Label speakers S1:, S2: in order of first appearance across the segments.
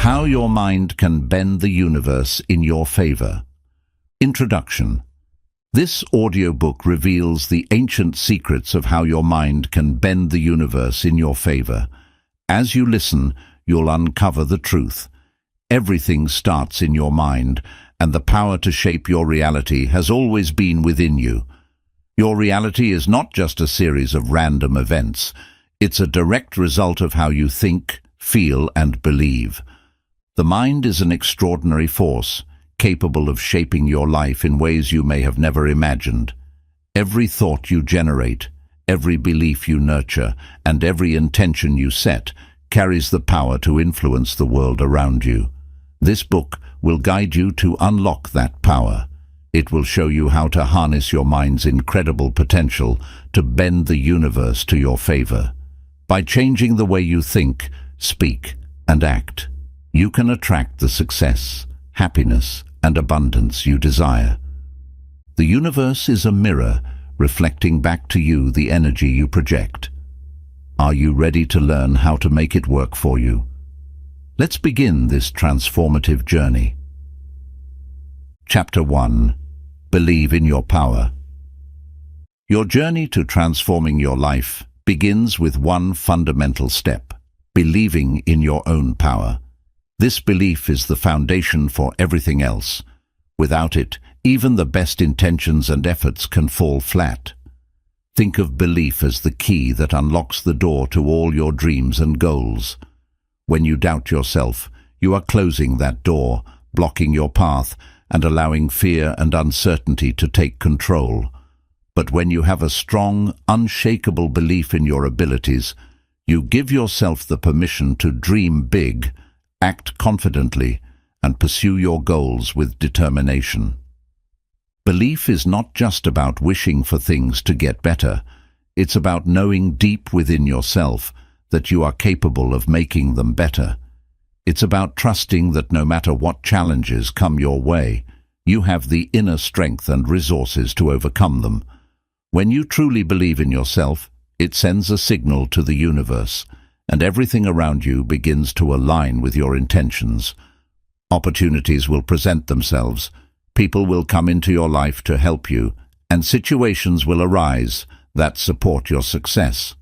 S1: How your mind can bend the universe in your favor. Introduction. This audiobook reveals the ancient secrets of how your mind can bend the universe in your favor. As you listen, you'll uncover the truth. Everything starts in your mind, and the power to shape your reality has always been within you. Your reality is not just a series of random events. It's a direct result of how you think, feel, and believe. The mind is an extraordinary force, capable of shaping your life in ways you may have never imagined. Every thought you generate, every belief you nurture, and every intention you set carries the power to influence the world around you. This book will guide you to unlock that power. It will show you how to harness your mind's incredible potential to bend the universe to your favor. By changing the way you think, speak, and act, you can attract the success, happiness, and abundance you desire. The universe is a mirror reflecting back to you the energy you project. Are you ready to learn how to make it work for you? Let's begin this transformative journey. Chapter 1. Believe in your power. Your journey to transforming your life begins with one fundamental step: believing in your own power. This belief is the foundation for everything else. Without it, even the best intentions and efforts can fall flat. Think of belief as the key that unlocks the door to all your dreams and goals. When you doubt yourself, you are closing that door, blocking your path, and allowing fear and uncertainty to take control. But when you have a strong, unshakable belief in your abilities, you give yourself the permission to dream big, act confidently, and pursue your goals with determination. Belief is not just about wishing for things to get better. It's about knowing deep within yourself that you are capable of making them better. It's about trusting that no matter what challenges come your way, you have the inner strength and resources to overcome them. When you truly believe in yourself, it sends a signal to the universe, and everything around you begins to align with your intentions. Opportunities will present themselves, people will come into your life to help you, and situations will arise that support your success.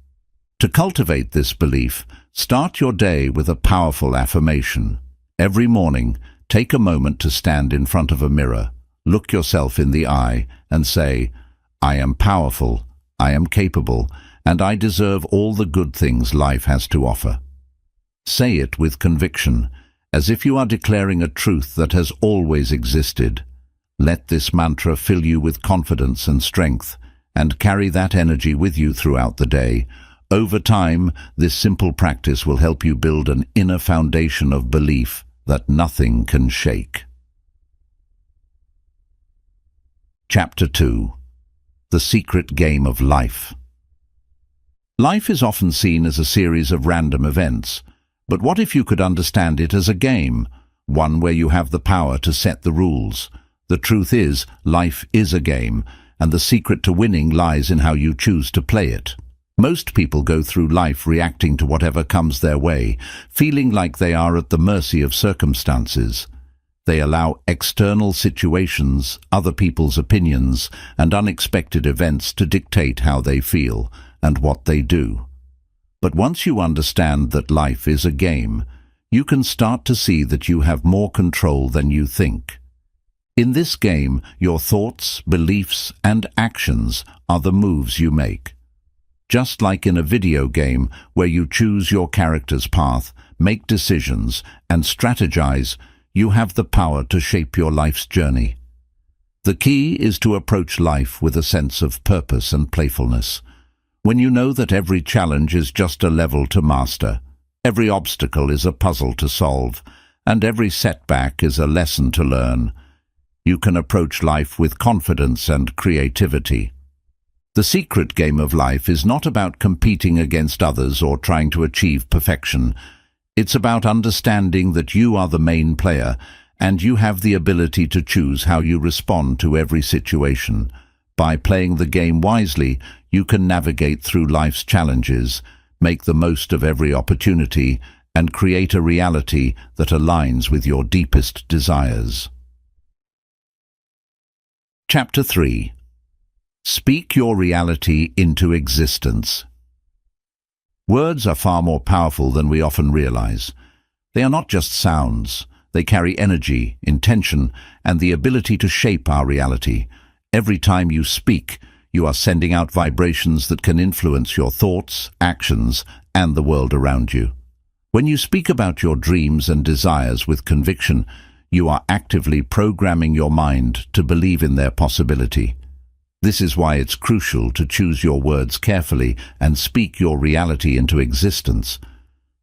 S1: To cultivate this belief, start your day with a powerful affirmation. Every morning, take a moment to stand in front of a mirror, look yourself in the eye, and say, "I am powerful, I am capable, and I deserve all the good things life has to offer." Say it with conviction, as if you are declaring a truth that has always existed. Let this mantra fill you with confidence and strength, and carry that energy with you throughout the day. Over time, this simple practice will help you build an inner foundation of belief that nothing can shake. Chapter 2. The Secret Game of Life. Life is often seen as a series of random events, but what if you could understand it as a game, one where you have the power to set the rules? The truth is, life is a game, and the secret to winning lies in how you choose to play it. Most people go through life reacting to whatever comes their way, feeling like they are at the mercy of circumstances. They allow external situations, other people's opinions, and unexpected events to dictate how they feel and what they do. But once you understand that life is a game, you can start to see that you have more control than you think. In this game, your thoughts, beliefs, and actions are the moves you make. Just like in a video game where you choose your character's path, make decisions, and strategize, you have the power to shape your life's journey. The key is to approach life with a sense of purpose and playfulness. When you know that every challenge is just a level to master, every obstacle is a puzzle to solve, and every setback is a lesson to learn, you can approach life with confidence and creativity. The secret game of life is not about competing against others or trying to achieve perfection. It's about understanding that you are the main player, and you have the ability to choose how you respond to every situation. By playing the game wisely, you can navigate through life's challenges, make the most of every opportunity, and create a reality that aligns with your deepest desires. Chapter 3. Speak your reality into existence. Words are far more powerful than we often realize. They are not just sounds. They carry energy, intention, and the ability to shape our reality. Every time you speak, you are sending out vibrations that can influence your thoughts, actions, and the world around you. When you speak about your dreams and desires with conviction, you are actively programming your mind to believe in their possibility. This is why it's crucial to choose your words carefully and speak your reality into existence.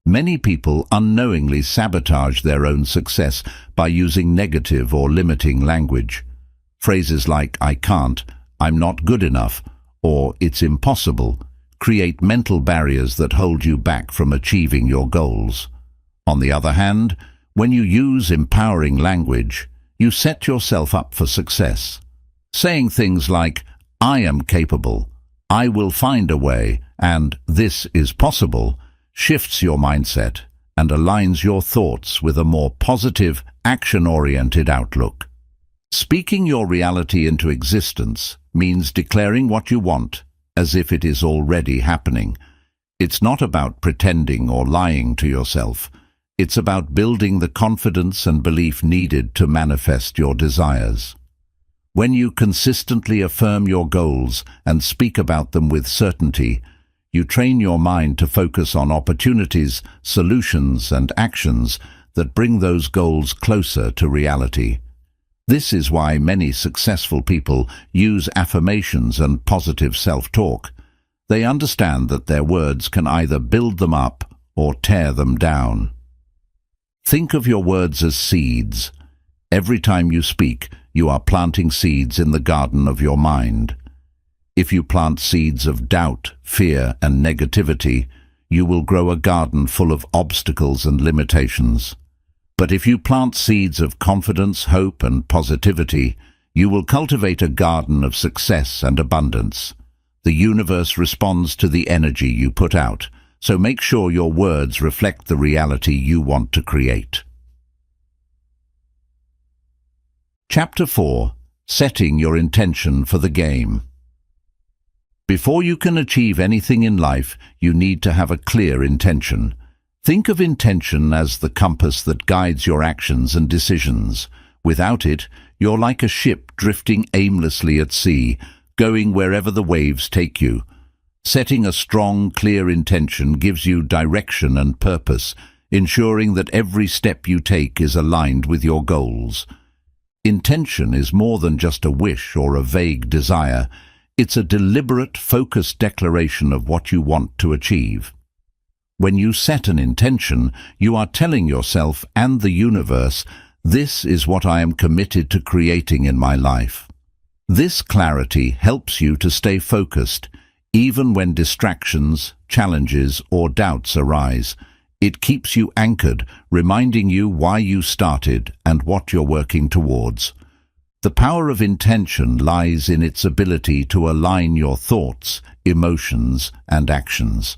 S1: Many people unknowingly sabotage their own success by using negative or limiting language. Phrases like "I can't," "I'm not good enough," or "it's impossible" create mental barriers that hold you back from achieving your goals. On the other hand, when you use empowering language, you set yourself up for success. Saying things like, "I am capable," "I will find a way," and "this is possible" shifts your mindset and aligns your thoughts with a more positive, action-oriented outlook. Speaking your reality into existence means declaring what you want as if it is already happening. It's not about pretending or lying to yourself. It's about building the confidence and belief needed to manifest your desires. When you consistently affirm your goals and speak about them with certainty, you train your mind to focus on opportunities, solutions, and actions that bring those goals closer to reality. This is why many successful people use affirmations and positive self-talk. They understand that their words can either build them up or tear them down. Think of your words as seeds. Every time you speak, you are planting seeds in the garden of your mind. If you plant seeds of doubt, fear, and negativity, you will grow a garden full of obstacles and limitations. But if you plant seeds of confidence, hope, and positivity, you will cultivate a garden of success and abundance. The universe responds to the energy you put out, so make sure your words reflect the reality you want to create. Chapter 4. Setting your intention for the game. Before you can achieve anything in life, you need to have a clear intention. Think of intention as the compass that guides your actions and decisions. Without it, you're like a ship drifting aimlessly at sea, going wherever the waves take you. Setting a strong, clear intention gives you direction and purpose, ensuring that every step you take is aligned with your goals. Intention is more than just a wish or a vague desire. It's a deliberate, focused declaration of what you want to achieve. When you set an intention, you are telling yourself and the universe, "This is what I am committed to creating in my life." This clarity helps you to stay focused, even when distractions, challenges, or doubts arise. It keeps you anchored, reminding you why you started and what you're working towards. The power of intention lies in its ability to align your thoughts, emotions, and actions.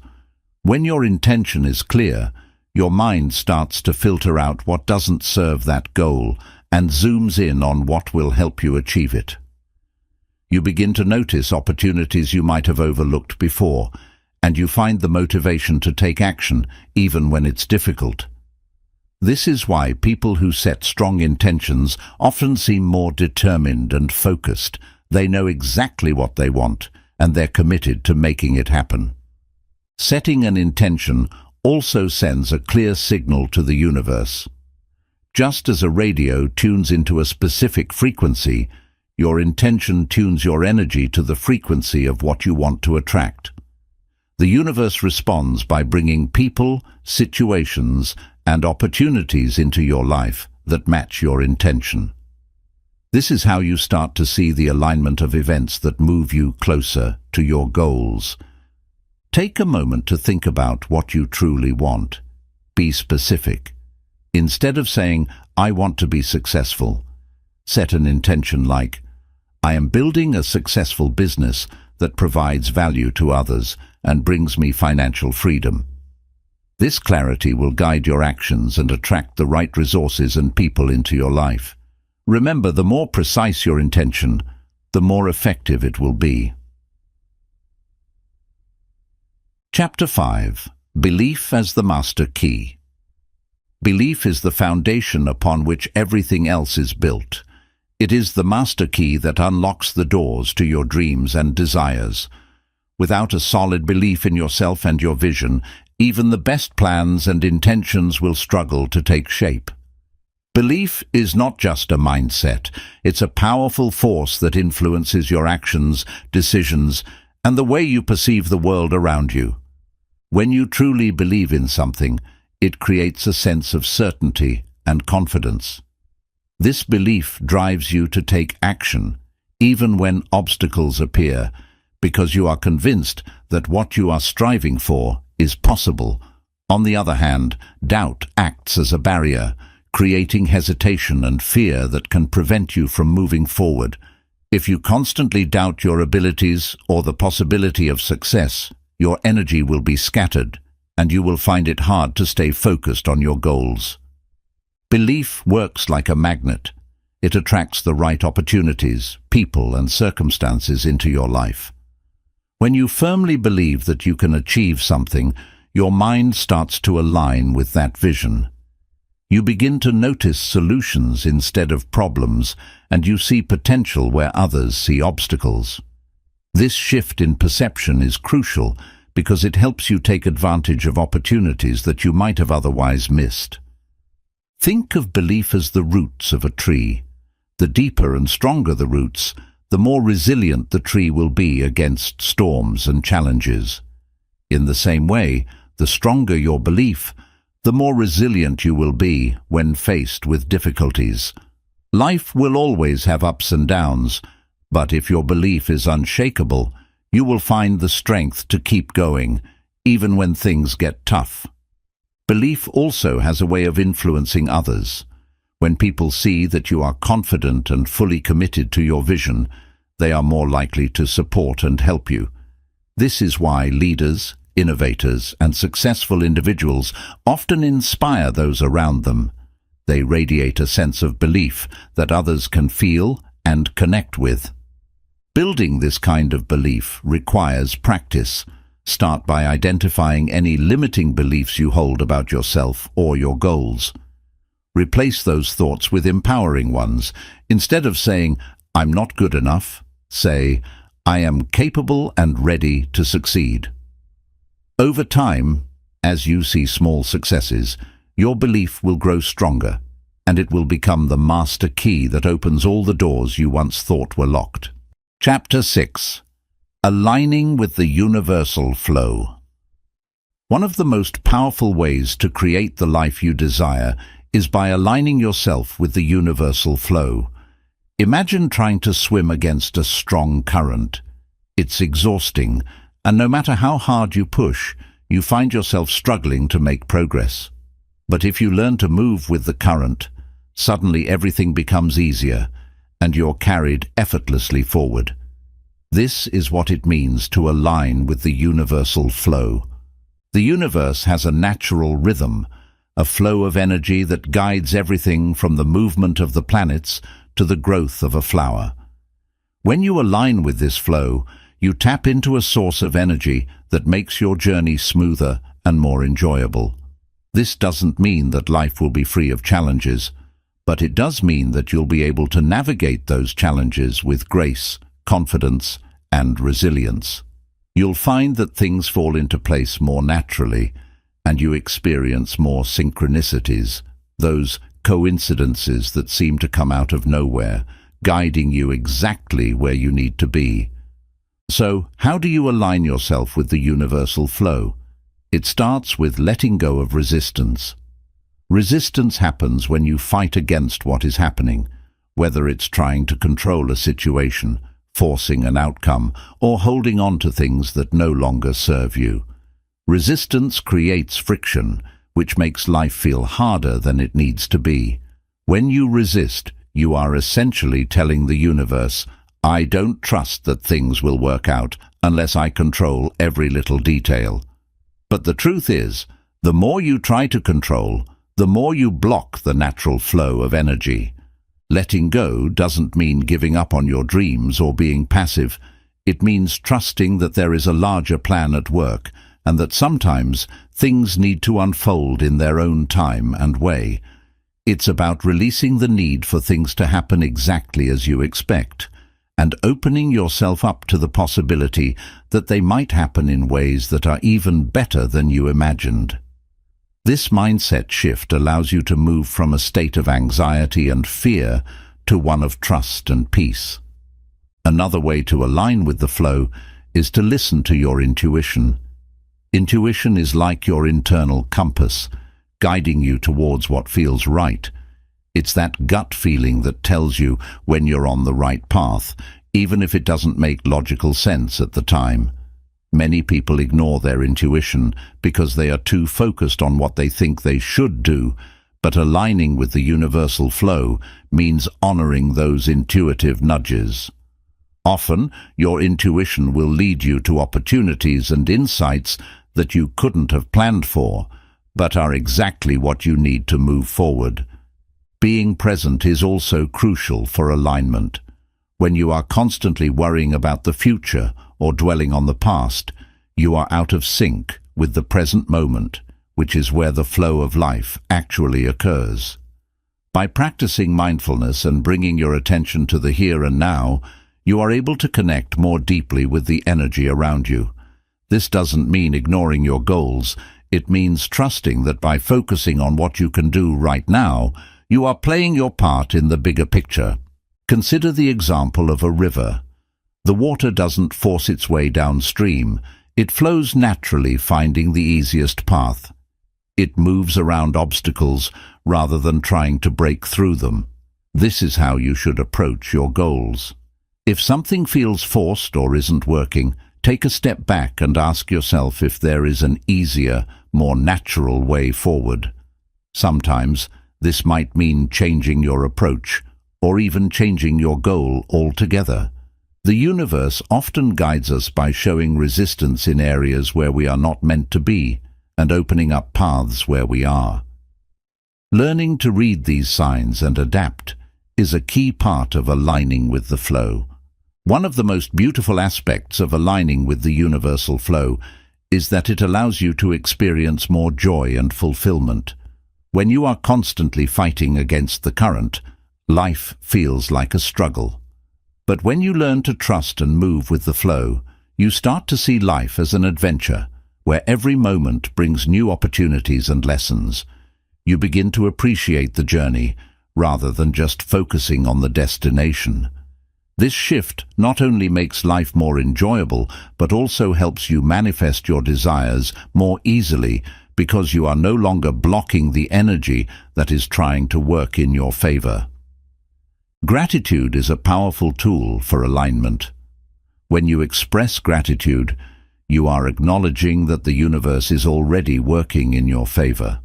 S1: When your intention is clear, your mind starts to filter out what doesn't serve that goal and zooms in on what will help you achieve it. You begin to notice opportunities you might have overlooked before, and you find the motivation to take action even when it's difficult. This is why people who set strong intentions often seem more determined and focused. They know exactly what they want, and they're committed to making it happen. Setting an intention also sends a clear signal to the universe. Just as a radio tunes into a specific frequency, your intention tunes your energy to the frequency of what you want to attract. The universe responds by bringing people, situations, and opportunities into your life that match your intention. This is how you start to see the alignment of events that move you closer to your goals. Take a moment to think about what you truly want. Be specific. Instead of saying, "I want to be successful," set an intention like, "I am building a successful business that provides value to others and brings me financial freedom." This clarity will guide your actions and attract the right resources and people into your life. Remember, the more precise your intention, the more effective it will be. Chapter 5. Belief as the Master Key. Belief is the foundation upon which everything else is built. It is the master key that unlocks the doors to your dreams and desires. Without a solid belief in yourself and your vision, even the best plans and intentions will struggle to take shape. Belief is not just a mindset. It's a powerful force that influences your actions, decisions, and the way you perceive the world around you. When you truly believe in something, it creates a sense of certainty and confidence. This belief drives you to take action, even when obstacles appear, because you are convinced that what you are striving for is possible. On the other hand, doubt acts as a barrier, creating hesitation and fear that can prevent you from moving forward. If you constantly doubt your abilities or the possibility of success, your energy will be scattered, and you will find it hard to stay focused on your goals. Belief works like a magnet. It attracts the right opportunities, people, and circumstances into your life. When you firmly believe that you can achieve something, your mind starts to align with that vision. You begin to notice solutions instead of problems, and you see potential where others see obstacles. This shift in perception is crucial because it helps you take advantage of opportunities that you might have otherwise missed. Think of belief as the roots of a tree. The deeper and stronger the roots, the more resilient the tree will be against storms and challenges. In the same way, the stronger your belief, the more resilient you will be when faced with difficulties. Life will always have ups and downs, but if your belief is unshakable, you will find the strength to keep going, even when things get tough. Belief also has a way of influencing others. When people see that you are confident and fully committed to your vision, they are more likely to support and help you. This is why leaders, innovators, and successful individuals often inspire those around them. They radiate a sense of belief that others can feel and connect with. Building this kind of belief requires practice. Start by identifying any limiting beliefs you hold about yourself or your goals. Replace those thoughts with empowering ones. Instead of saying, "I'm not good enough," say, "I am capable and ready to succeed." Over time, as you see small successes, your belief will grow stronger, and it will become the master key that opens all the doors you once thought were locked. Chapter 6. Aligning with the universal flow. One of the most powerful ways to create the life you desire is by aligning yourself with the universal flow. Imagine trying to swim against a strong current. It's exhausting, and no matter how hard you push, you find yourself struggling to make progress. But if you learn to move with the current, suddenly everything becomes easier, and you're carried effortlessly forward. This is what it means to align with the universal flow. The universe has a natural rhythm, a flow of energy that guides everything from the movement of the planets to the growth of a flower. When you align with this flow, you tap into a source of energy that makes your journey smoother and more enjoyable. This doesn't mean that life will be free of challenges, but it does mean that you'll be able to navigate those challenges with grace, confidence, and resilience. You'll find that things fall into place more naturally, and you experience more synchronicities, those coincidences that seem to come out of nowhere, guiding you exactly where you need to be. So, how do you align yourself with the universal flow? It starts with letting go of resistance. Resistance happens when you fight against what is happening, whether it's trying to control a situation, forcing an outcome, or holding on to things that no longer serve you. Resistance creates friction, which makes life feel harder than it needs to be. When you resist, you are essentially telling the universe, "I don't trust that things will work out unless I control every little detail." But the truth is, The more you try to control, the more you block the natural flow of energy. Letting go doesn't mean giving up on your dreams or being passive. It means trusting that there is a larger plan at work and that sometimes things need to unfold in their own time and way. It's about releasing the need for things to happen exactly as you expect and opening yourself up to the possibility that they might happen in ways that are even better than you imagined. This mindset shift allows you to move from a state of anxiety and fear to one of trust and peace. Another way to align with the flow is to listen to your intuition. Intuition is like your internal compass, guiding you towards what feels right. It's that gut feeling that tells you when you're on the right path, even if it doesn't make logical sense at the time. Many people ignore their intuition because they are too focused on what they think they should do, but aligning with the universal flow means honoring those intuitive nudges. Often, your intuition will lead you to opportunities and insights that you couldn't have planned for, but are exactly what you need to move forward. Being present is also crucial for alignment. When you are constantly worrying about the future or dwelling on the past, you are out of sync with the present moment, which is where the flow of life actually occurs. By practicing mindfulness and bringing your attention to the here and now, you are able to connect more deeply with the energy around you. This doesn't mean ignoring your goals. It means trusting that by focusing on what you can do right now, you are playing your part in the bigger picture. Consider the example of a river. The water doesn't force its way downstream. It flows naturally, finding the easiest path. It moves around obstacles rather than trying to break through them. This is how you should approach your goals. If something feels forced or isn't working, take a step back and ask yourself if there is an easier, more natural way forward. Sometimes this might mean changing your approach or even changing your goal altogether. The universe often guides us by showing resistance in areas where we are not meant to be and opening up paths where we are. Learning to read these signs and adapt is a key part of aligning with the flow. One of the most beautiful aspects of aligning with the universal flow is that it allows you to experience more joy and fulfillment. When you are constantly fighting against the current, life feels like a struggle. But when you learn to trust and move with the flow, you start to see life as an adventure, where every moment brings new opportunities and lessons. You begin to appreciate the journey, rather than just focusing on the destination. This shift not only makes life more enjoyable, but also helps you manifest your desires more easily because you are no longer blocking the energy that is trying to work in your favor. Gratitude is a powerful tool for alignment. When you express gratitude, you are acknowledging that the universe is already working in your favor.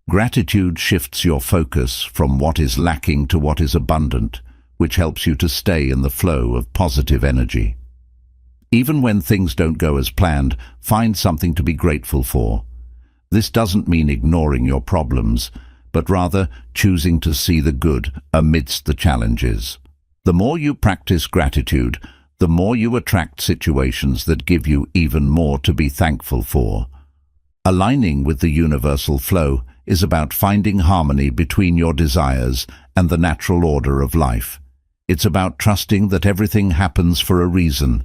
S1: Gratitude shifts your focus from what is lacking to what is abundant, which helps you to stay in the flow of positive energy. Even when things don't go as planned, find something to be grateful for. This doesn't mean ignoring your problems, but rather choosing to see the good amidst the challenges. The more you practice gratitude, the more you attract situations that give you even more to be thankful for. Aligning with the universal flow is about finding harmony between your desires and the natural order of life. It's about trusting that everything happens for a reason,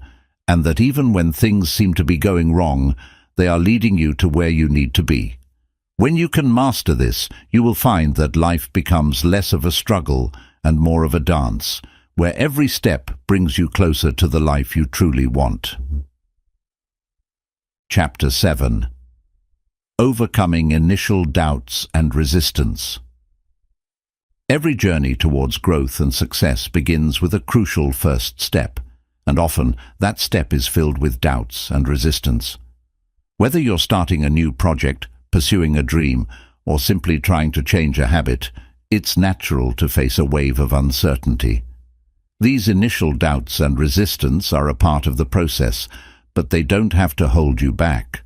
S1: and that even when things seem to be going wrong, they are leading you to where you need to be. When you can master this, you will find that life becomes less of a struggle and more of a dance, where every step brings you closer to the life you truly want. Chapter 7. Overcoming initial doubts and resistance. Every journey towards growth and success begins with a crucial first step, and often that step is filled with doubts and resistance. Whether you're starting a new project, pursuing a dream, or simply trying to change a habit, it's natural to face a wave of uncertainty. These initial doubts and resistance are a part of the process, but they don't have to hold you back.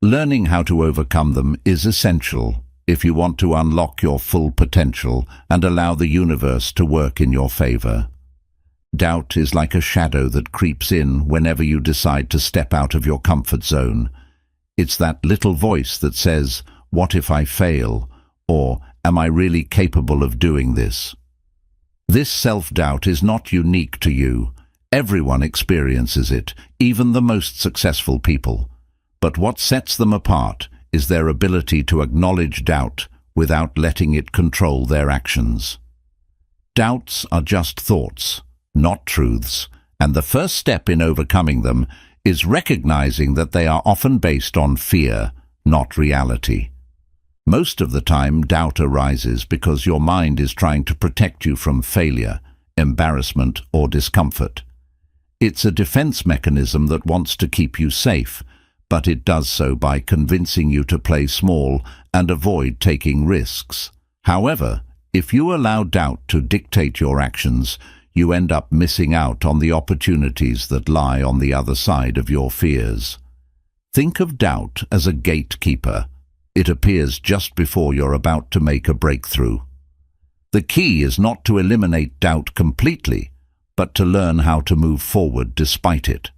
S1: Learning how to overcome them is essential if you want to unlock your full potential and allow the universe to work in your favor. Doubt is like a shadow that creeps in whenever you decide to step out of your comfort zone. It's that little voice that says, "What if I fail?" or "Am I really capable of doing this?" This self-doubt is not unique to you. Everyone experiences it, even the most successful people. But what sets them apart is their ability to acknowledge doubt without letting it control their actions. Doubts are just thoughts, not truths, and the first step in overcoming them is recognizing that they are often based on fear, not reality. Most of the time, doubt arises because your mind is trying to protect you from failure, embarrassment, or discomfort. It's a defense mechanism that wants to keep you safe, but it does so by convincing you to play small and avoid taking risks. However, if you allow doubt to dictate your actions, you end up missing out on the opportunities that lie on the other side of your fears. Think of doubt as a gatekeeper. It appears just before you're about to make a breakthrough. The key is not to eliminate doubt completely, but to learn how to move forward despite it.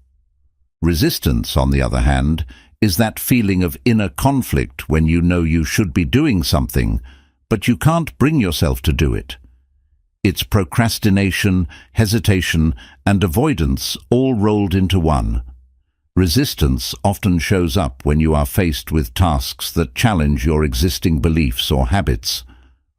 S1: Resistance, on the other hand, is that feeling of inner conflict when you know you should be doing something, but you can't bring yourself to do it. It's procrastination, hesitation, and avoidance all rolled into one. Resistance often shows up when you are faced with tasks that challenge your existing beliefs or habits.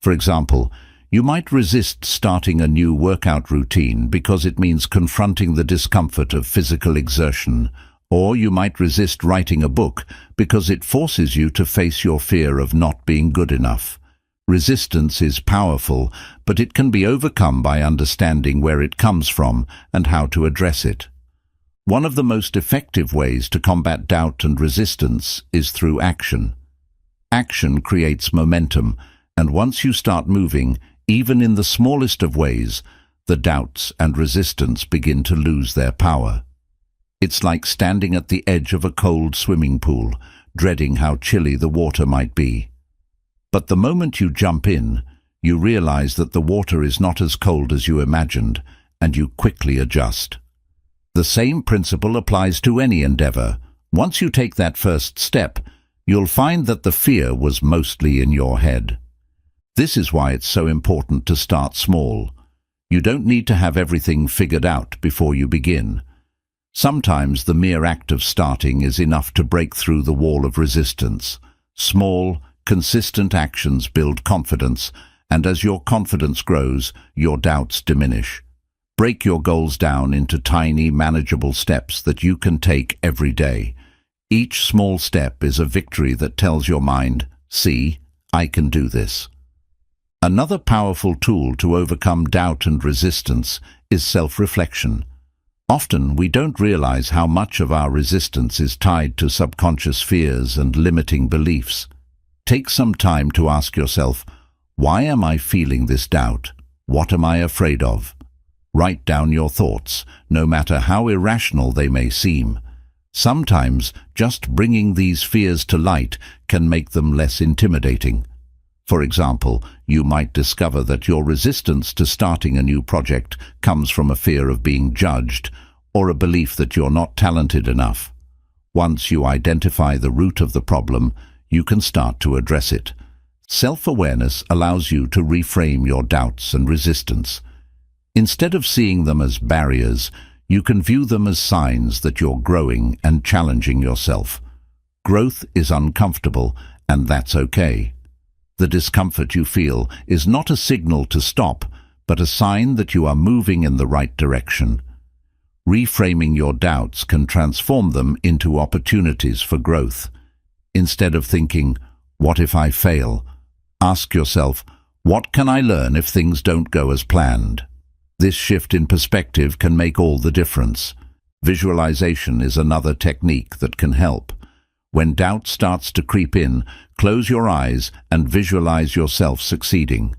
S1: For example, you might resist starting a new workout routine because it means confronting the discomfort of physical exertion, or you might resist writing a book because it forces you to face your fear of not being good enough. Resistance is powerful, but it can be overcome by understanding where it comes from and how to address it. One of the most effective ways to combat doubt and resistance is through action. Action creates momentum, and once you start moving, even in the smallest of ways, the doubts and resistance begin to lose their power. It's like standing at the edge of a cold swimming pool, dreading how chilly the water might be. But the moment you jump in, you realize that the water is not as cold as you imagined, and you quickly adjust. The same principle applies to any endeavor. Once you take that first step, you'll find that the fear was mostly in your head. This is why it's so important to start small. You don't need to have everything figured out before you begin. Sometimes the mere act of starting is enough to break through the wall of resistance. Small, consistent actions build confidence, and as your confidence grows, your doubts diminish. Break your goals down into tiny, manageable steps that you can take every day. Each small step is a victory that tells your mind, "See, I can do this." Another powerful tool to overcome doubt and resistance is self-reflection. Often we don't realize how much of our resistance is tied to subconscious fears and limiting beliefs. Take some time to ask yourself, why am I feeling this doubt? What am I afraid of? Write down your thoughts, no matter how irrational they may seem. Sometimes just bringing these fears to light can make them less intimidating. For example, you might discover that your resistance to starting a new project comes from a fear of being judged or a belief that you're not talented enough. Once you identify the root of the problem, you can start to address it. Self-awareness allows you to reframe your doubts and resistance. Instead of seeing them as barriers, you can view them as signs that you're growing and challenging yourself. Growth is uncomfortable, and that's okay. The discomfort you feel is not a signal to stop, but a sign that you are moving in the right direction. Reframing your doubts can transform them into opportunities for growth. Instead of thinking, "What if I fail?" ask yourself, "What can I learn if things don't go as planned?" This shift in perspective can make all the difference. Visualization is another technique that can help. When doubt starts to creep in, close your eyes and visualize yourself succeeding.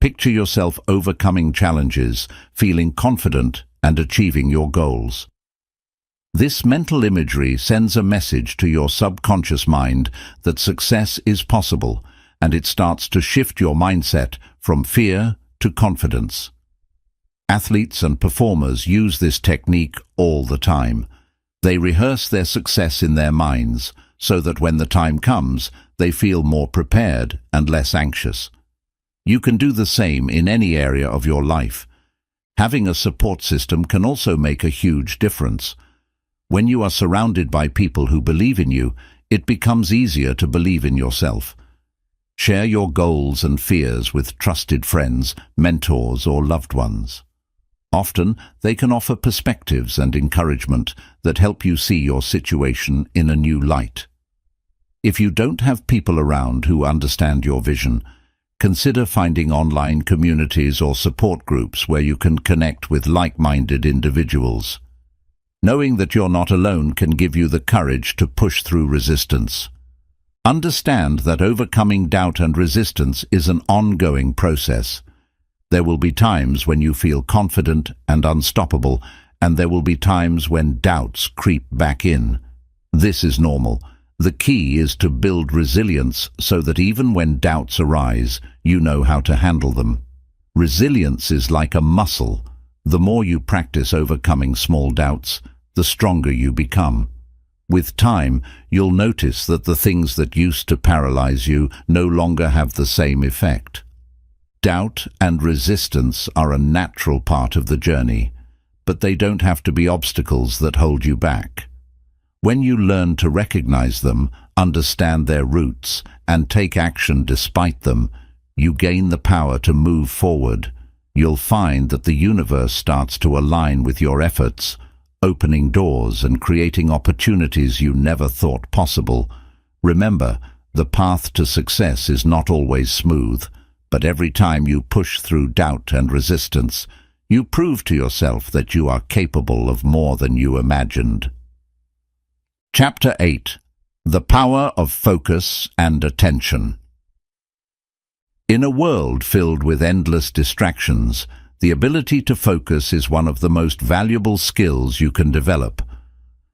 S1: Picture yourself overcoming challenges, feeling confident, and achieving your goals. This mental imagery sends a message to your subconscious mind that success is possible, and it starts to shift your mindset from fear to confidence. Athletes and performers use this technique all the time. They rehearse their success in their minds so that when the time comes, they feel more prepared and less anxious. You can do the same in any area of your life. Having a support system can also make a huge difference. When you are surrounded by people who believe in you, it becomes easier to believe in yourself. Share your goals and fears with trusted friends, mentors, or loved ones. Often, they can offer perspectives and encouragement that help you see your situation in a new light. If you don't have people around who understand your vision, consider finding online communities or support groups where you can connect with like-minded individuals. Knowing that you're not alone can give you the courage to push through resistance. Understand that overcoming doubt and resistance is an ongoing process. There will be times when you feel confident and unstoppable, and there will be times when doubts creep back in. This is normal. The key is to build resilience so that even when doubts arise, you know how to handle them. Resilience is like a muscle. The more you practice overcoming small doubts, the stronger you become. With time, you'll notice that the things that used to paralyze you no longer have the same effect. Doubt and resistance are a natural part of the journey, but they don't have to be obstacles that hold you back. When you learn to recognize them, understand their roots, and take action despite them, you gain the power to move forward. You'll find that the universe starts to align with your efforts, opening doors and creating opportunities you never thought possible. Remember, the path to success is not always smooth, but every time you push through doubt and resistance, you prove to yourself that you are capable of more than you imagined. Chapter 8. The Power of Focus and Attention. In a world filled with endless distractions, the ability to focus is one of the most valuable skills you can develop.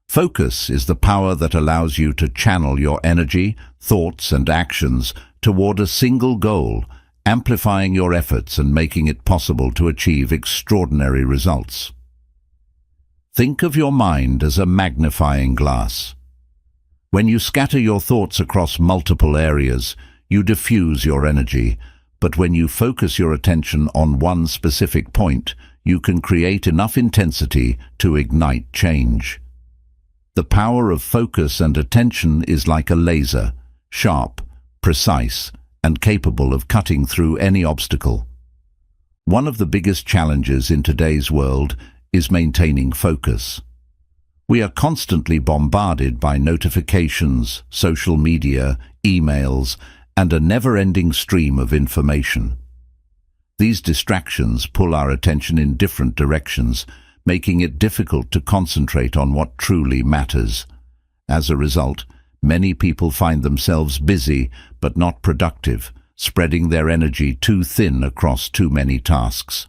S1: Focus is the power that allows you to channel your energy, thoughts, and actions toward a single goal, amplifying your efforts and making it possible to achieve extraordinary results. Think of your mind as a magnifying glass. When you scatter your thoughts across multiple areas, you diffuse your energy, but when you focus your attention on one specific point, you can create enough intensity to ignite change. The power of focus and attention is like a laser, sharp, precise, and capable of cutting through any obstacle. One of the biggest challenges in today's world is maintaining focus. We are constantly bombarded by notifications, social media, emails, and a never-ending stream of information. These distractions pull our attention in different directions, making it difficult to concentrate on what truly matters. As a result, many people find themselves busy but not productive, spreading their energy too thin across too many tasks.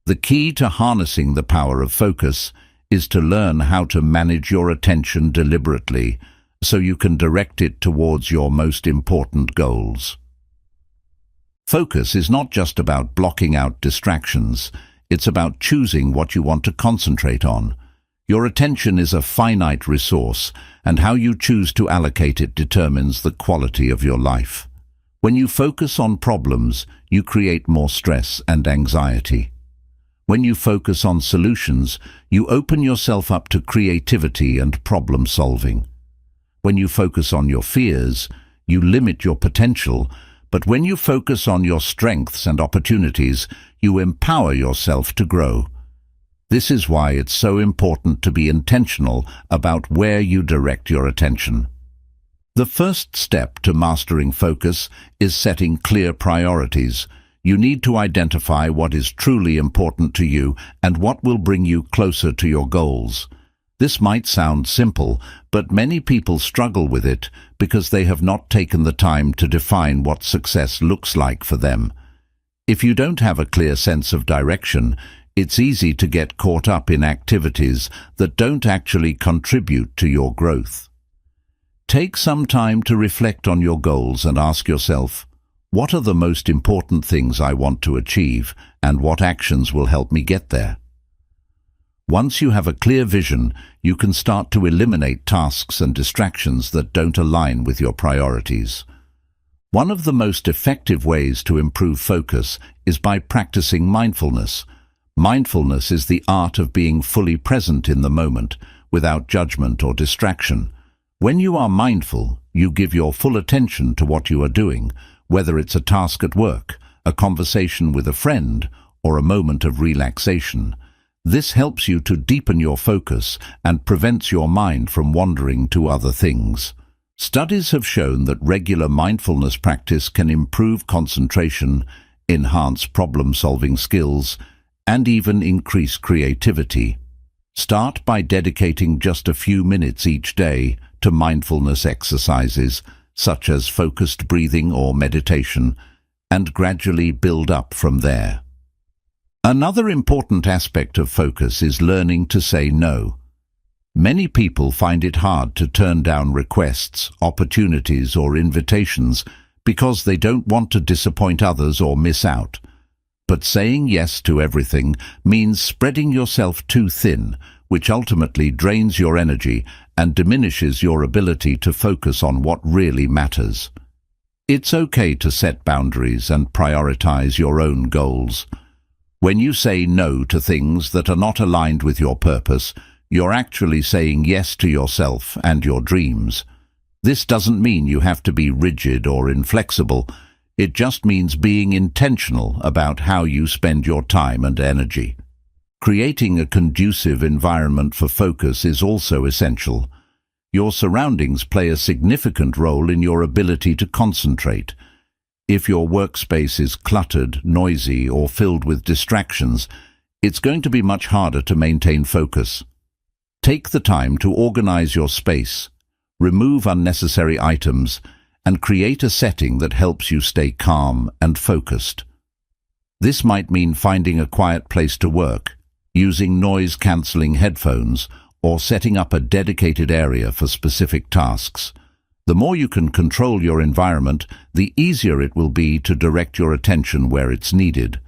S1: The key to harnessing the power of focus is to learn how to manage your attention deliberately so you can direct it towards your most important goals. Focus is not just about blocking out distractions, it's about choosing what you want to concentrate on. Your attention is a finite resource, and how you choose to allocate it determines the quality of your life. When you focus on problems, you create more stress and anxiety. When you focus on solutions, you open yourself up to creativity and problem solving. When you focus on your fears, you limit your potential, but when you focus on your strengths and opportunities, you empower yourself to grow. This is why it's so important to be intentional about where you direct your attention. The first step to mastering focus is setting clear priorities. You need to identify what is truly important to you and what will bring you closer to your goals. This might sound simple, but many people struggle with it because they have not taken the time to define what success looks like for them. If you don't have a clear sense of direction, it's easy to get caught up in activities that don't actually contribute to your growth. Take some time to reflect on your goals and ask yourself, what are the most important things I want to achieve, and what actions will help me get there? Once you have a clear vision, you can start to eliminate tasks and distractions that don't align with your priorities. One of the most effective ways to improve focus is by practicing mindfulness. Mindfulness is the art of being fully present in the moment, without judgment or distraction. When you are mindful, you give your full attention to what you are doing, whether it's a task at work, a conversation with a friend, or a moment of relaxation. This helps you to deepen your focus and prevents your mind from wandering to other things. Studies have shown that regular mindfulness practice can improve concentration, enhance problem-solving skills, and even increase creativity. Start by dedicating just a few minutes each day to mindfulness exercises, such as focused breathing or meditation, and gradually build up from there. Another important aspect of focus is learning to say no. Many people find it hard to turn down requests, opportunities, or invitations because they don't want to disappoint others or miss out. But saying yes to everything means spreading yourself too thin, which ultimately drains your energy and diminishes your ability to focus on what really matters. It's okay to set boundaries and prioritize your own goals. When you say no to things that are not aligned with your purpose, you're actually saying yes to yourself and your dreams. This doesn't mean you have to be rigid or inflexible. It just means being intentional about how you spend your time and energy. Creating a conducive environment for focus is also essential. Your surroundings play a significant role in your ability to concentrate. If your workspace is cluttered, noisy, or filled with distractions, it's going to be much harder to maintain focus. Take the time to organize your space, remove unnecessary items, and create a setting that helps you stay calm and focused. This might mean finding a quiet place to work, using noise-canceling headphones, or setting up a dedicated area for specific tasks. The more you can control your environment, the easier it will be to direct your attention where it's needed.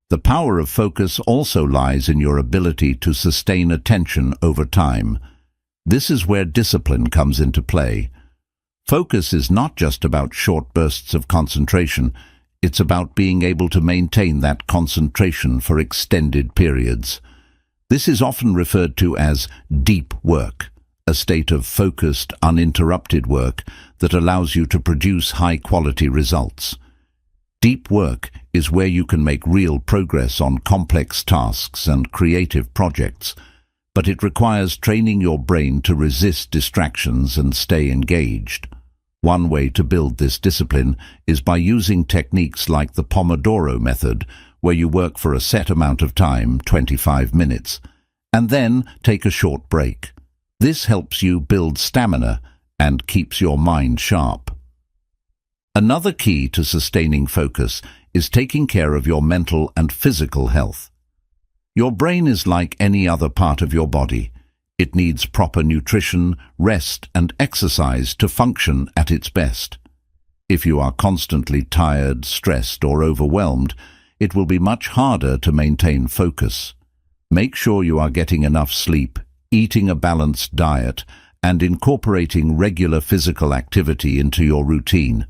S1: The power of focus also lies in your ability to sustain attention over time. This is where discipline comes into play. Focus is not just about short bursts of concentration. It's about being able to maintain that concentration for extended periods. This is often referred to as deep work, a state of focused, uninterrupted work that allows you to produce high-quality results. Deep work is where you can make real progress on complex tasks and creative projects, but it requires training your brain to resist distractions and stay engaged. One way to build this discipline is by using techniques like the Pomodoro method, where you work for a set amount of time, 25 minutes, and then take a short break. This helps you build stamina and keeps your mind sharp. Another key to sustaining focus is taking care of your mental and physical health. Your brain is like any other part of your body. It needs proper nutrition, rest, and exercise to function at its best. If you are constantly tired, stressed, or overwhelmed, it will be much harder to maintain focus. Make sure you are getting enough sleep, eating a balanced diet, and incorporating regular physical activity into your routine.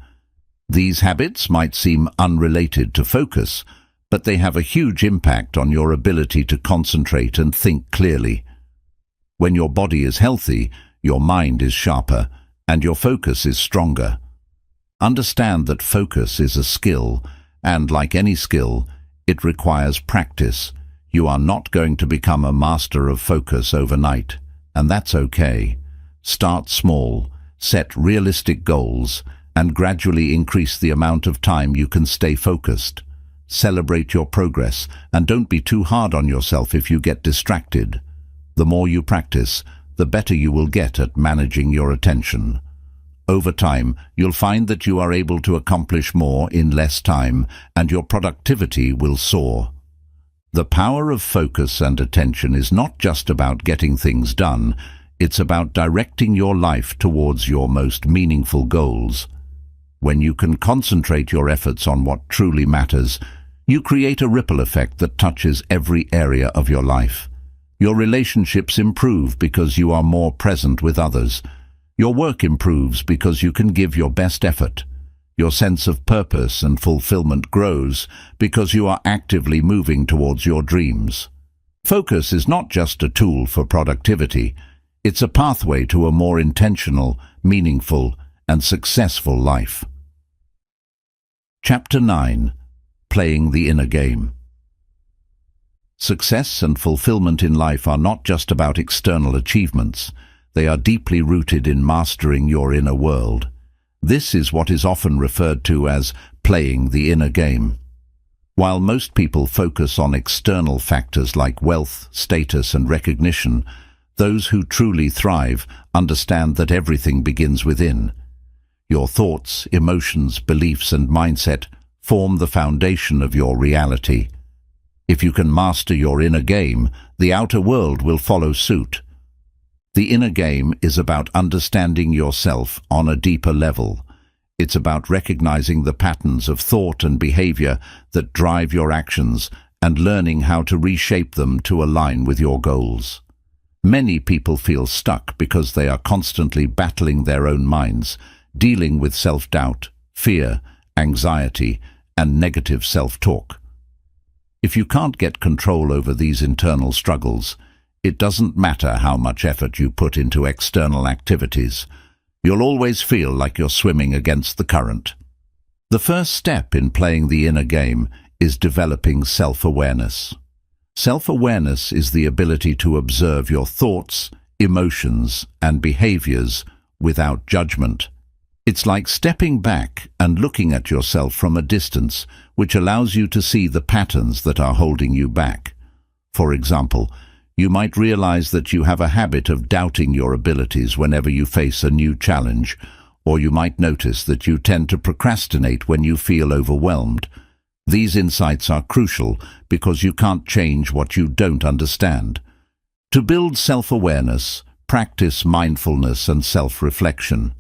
S1: These habits might seem unrelated to focus, but they have a huge impact on your ability to concentrate and think clearly. When your body is healthy, your mind is sharper, and your focus is stronger. Understand that focus is a skill, and like any skill, it requires practice. You are not going to become a master of focus overnight, and that's okay. Start small, set realistic goals, and gradually increase the amount of time you can stay focused. Celebrate your progress, and don't be too hard on yourself if you get distracted. The more you practice, the better you will get at managing your attention. Over time, you'll find that you are able to accomplish more in less time, and your productivity will soar. The power of focus and attention is not just about getting things done, it's about directing your life towards your most meaningful goals. When you can concentrate your efforts on what truly matters, you create a ripple effect that touches every area of your life. Your relationships improve because you are more present with others. Your work improves because you can give your best effort. Your sense of purpose and fulfillment grows because you are actively moving towards your dreams. Focus is not just a tool for productivity, it's a pathway to a more intentional, meaningful, and successful life. Chapter 9. Playing the Inner Game. Success and fulfillment in life are not just about external achievements. They are deeply rooted in mastering your inner world. This is what is often referred to as playing the inner game. While most people focus on external factors like wealth, status, and recognition, those who truly thrive understand that everything begins within. Your thoughts, emotions, beliefs, and mindset form the foundation of your reality. If you can master your inner game, the outer world will follow suit. The inner game is about understanding yourself on a deeper level. It's about recognizing the patterns of thought and behavior that drive your actions and learning how to reshape them to align with your goals. Many people feel stuck because they are constantly battling their own minds, dealing with self-doubt, fear, anxiety, and negative self-talk. If you can't get control over these internal struggles, it doesn't matter how much effort you put into external activities. You'll always feel like you're swimming against the current. The first step in playing the inner game is developing self-awareness. Self-awareness is the ability to observe your thoughts, emotions, and behaviors without judgment. It's like stepping back and looking at yourself from a distance, which allows you to see the patterns that are holding you back. For example, you might realize that you have a habit of doubting your abilities whenever you face a new challenge, or you might notice that you tend to procrastinate when you feel overwhelmed. These insights are crucial because you can't change what you don't understand. To build self-awareness, practice mindfulness and self-reflection.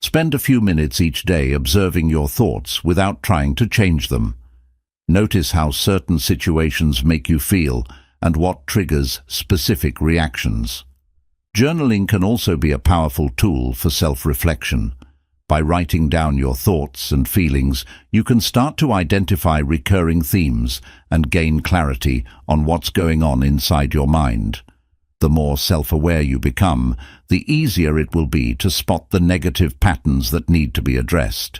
S1: Spend a few minutes each day observing your thoughts without trying to change them. Notice how certain situations make you feel and what triggers specific reactions. Journaling can also be a powerful tool for self-reflection. By writing down your thoughts and feelings, you can start to identify recurring themes and gain clarity on what's going on inside your mind. The more self-aware you become, the easier it will be to spot the negative patterns that need to be addressed.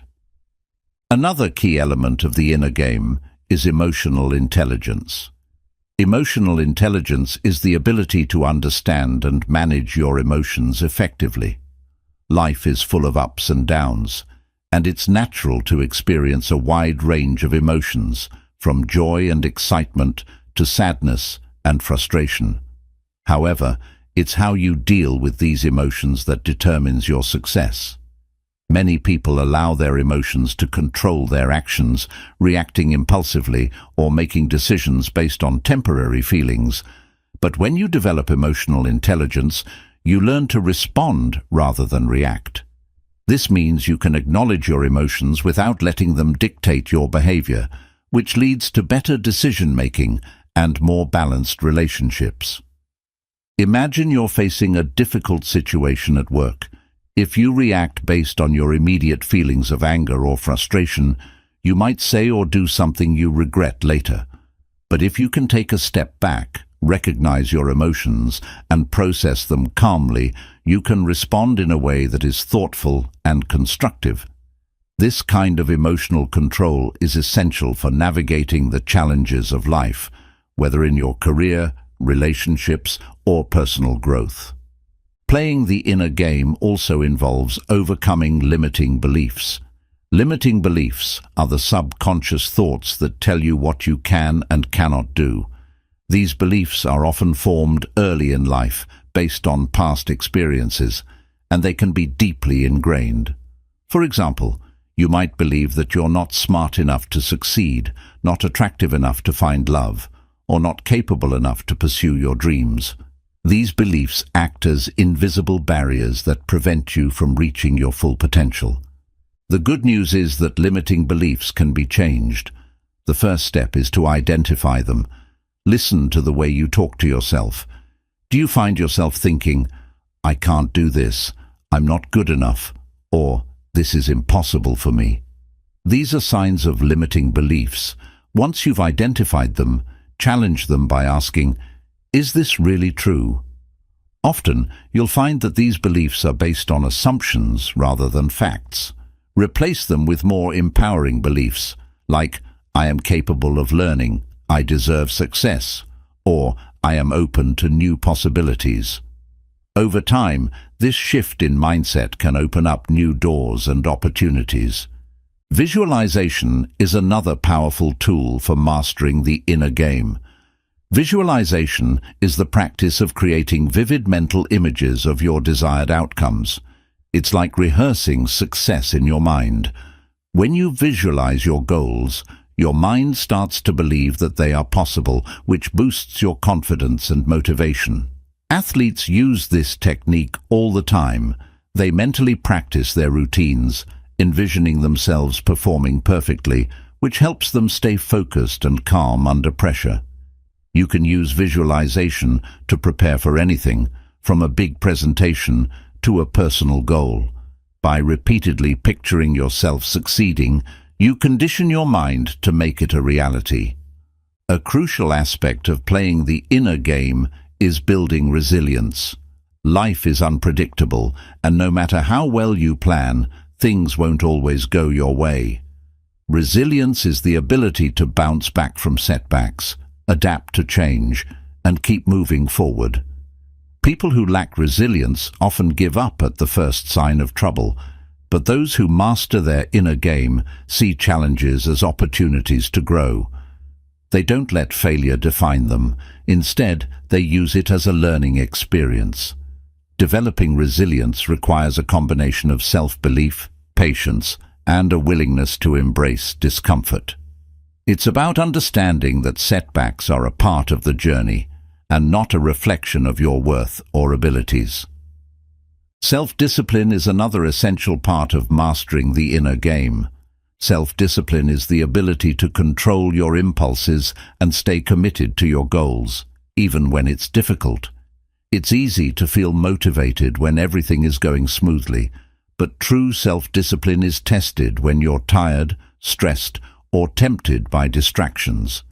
S1: Another key element of the inner game is emotional intelligence. Emotional intelligence is the ability to understand and manage your emotions effectively. Life is full of ups and downs, and it's natural to experience a wide range of emotions, from joy and excitement to sadness and frustration. However, it's how you deal with these emotions that determines your success. Many people allow their emotions to control their actions, reacting impulsively or making decisions based on temporary feelings. But when you develop emotional intelligence, you learn to respond rather than react. This means you can acknowledge your emotions without letting them dictate your behavior, which leads to better decision-making and more balanced relationships. Imagine you're facing a difficult situation at work. If you react based on your immediate feelings of anger or frustration, you might say or do something you regret later. But if you can take a step back, recognize your emotions, and process them calmly, you can respond in a way that is thoughtful and constructive. This kind of emotional control is essential for navigating the challenges of life, whether in your career, relationships, or personal growth. Playing the inner game also involves overcoming limiting beliefs. Limiting beliefs are the subconscious thoughts that tell you what you can and cannot do. These beliefs are often formed early in life based on past experiences, and they can be deeply ingrained. For example, you might believe that you're not smart enough to succeed, not attractive enough to find love, or not capable enough to pursue your dreams. These beliefs act as invisible barriers that prevent you from reaching your full potential. The good news is that limiting beliefs can be changed. The first step is to identify them. Listen to the way you talk to yourself. Do you find yourself thinking, "I can't do this, I'm not good enough," or "this is impossible for me"? These are signs of limiting beliefs. Once you've identified them, challenge them by asking, "Is this really true?" Often, you'll find that these beliefs are based on assumptions rather than facts. Replace them with more empowering beliefs, like, "I am capable of learning," "I deserve success," or "I am open to new possibilities." Over time, this shift in mindset can open up new doors and opportunities. Visualization is another powerful tool for mastering the inner game. Visualization is the practice of creating vivid mental images of your desired outcomes. It's like rehearsing success in your mind. When you visualize your goals, your mind starts to believe that they are possible, which boosts your confidence and motivation. Athletes use this technique all the time. They mentally practice their routines, envisioning themselves performing perfectly, which helps them stay focused and calm under pressure. You can use visualization to prepare for anything, from a big presentation to a personal goal. By repeatedly picturing yourself succeeding, you condition your mind to make it a reality. A crucial aspect of playing the inner game is building resilience. Life is unpredictable, and no matter how well you plan, things won't always go your way. Resilience is the ability to bounce back from setbacks, adapt to change, and keep moving forward. People who lack resilience often give up at the first sign of trouble, but those who master their inner game see challenges as opportunities to grow. They don't let failure define them. Instead, they use it as a learning experience. Developing resilience requires a combination of self-belief, patience, and a willingness to embrace discomfort. It's about understanding that setbacks are a part of the journey and not a reflection of your worth or abilities. Self-discipline is another essential part of mastering the inner game. Self-discipline is the ability to control your impulses and stay committed to your goals, even when it's difficult. It's easy to feel motivated when everything is going smoothly, but true self-discipline is tested when you're tired, stressed, or tempted by distractions.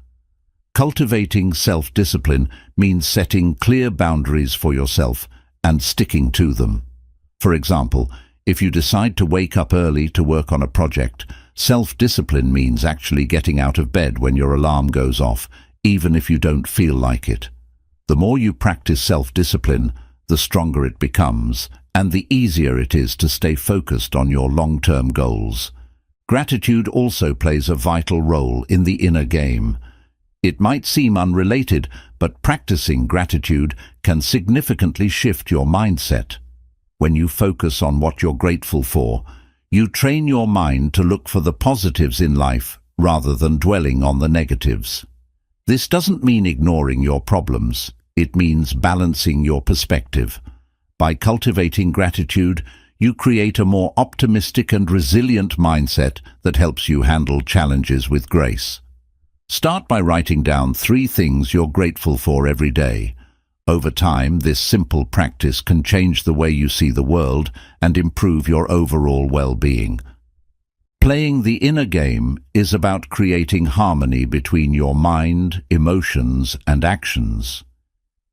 S1: Cultivating self-discipline means setting clear boundaries for yourself and sticking to them. For example, if you decide to wake up early to work on a project, self-discipline means actually getting out of bed when your alarm goes off, even if you don't feel like it. The more you practice self-discipline, the stronger it becomes, and the easier it is to stay focused on your long-term goals. Gratitude also plays a vital role in the inner game. It might seem unrelated, but practicing gratitude can significantly shift your mindset. When you focus on what you're grateful for, you train your mind to look for the positives in life rather than dwelling on the negatives. This doesn't mean ignoring your problems. It means balancing your perspective. By cultivating gratitude, you create a more optimistic and resilient mindset that helps you handle challenges with grace. Start by writing down 3 things you're grateful for every day. Over time, this simple practice can change the way you see the world and improve your overall well-being. Playing the inner game is about creating harmony between your mind, emotions, and actions.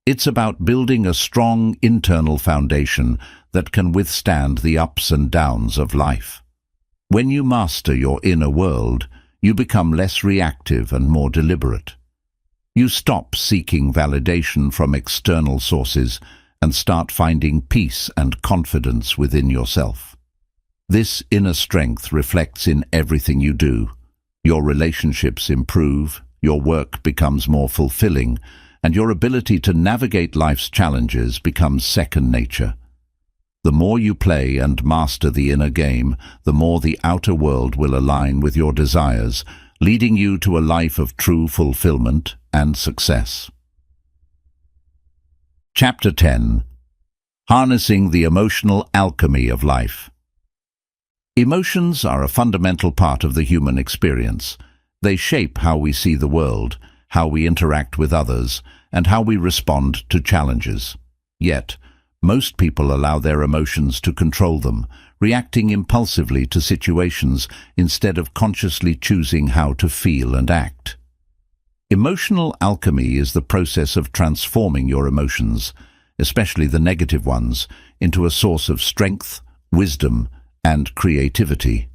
S1: It's about building a strong internal foundation that can withstand the ups and downs of life. When you master your inner world, you become less reactive and more deliberate. You stop seeking validation from external sources and start finding peace and confidence within yourself. This inner strength reflects in everything you do. Your relationships improve, your work becomes more fulfilling, and your ability to navigate life's challenges becomes second nature. The more you play and master the inner game, the more the outer world will align with your desires, leading you to a life of true fulfillment and success. Chapter 10. Harnessing the Emotional Alchemy of Life. Emotions are a fundamental part of the human experience. They shape how we see the world, how we interact with others, and how we respond to challenges. Yet, most people allow their emotions to control them, reacting impulsively to situations instead of consciously choosing how to feel and act. Emotional alchemy is the process of transforming your emotions, especially the negative ones, into a source of strength, wisdom, and creativity.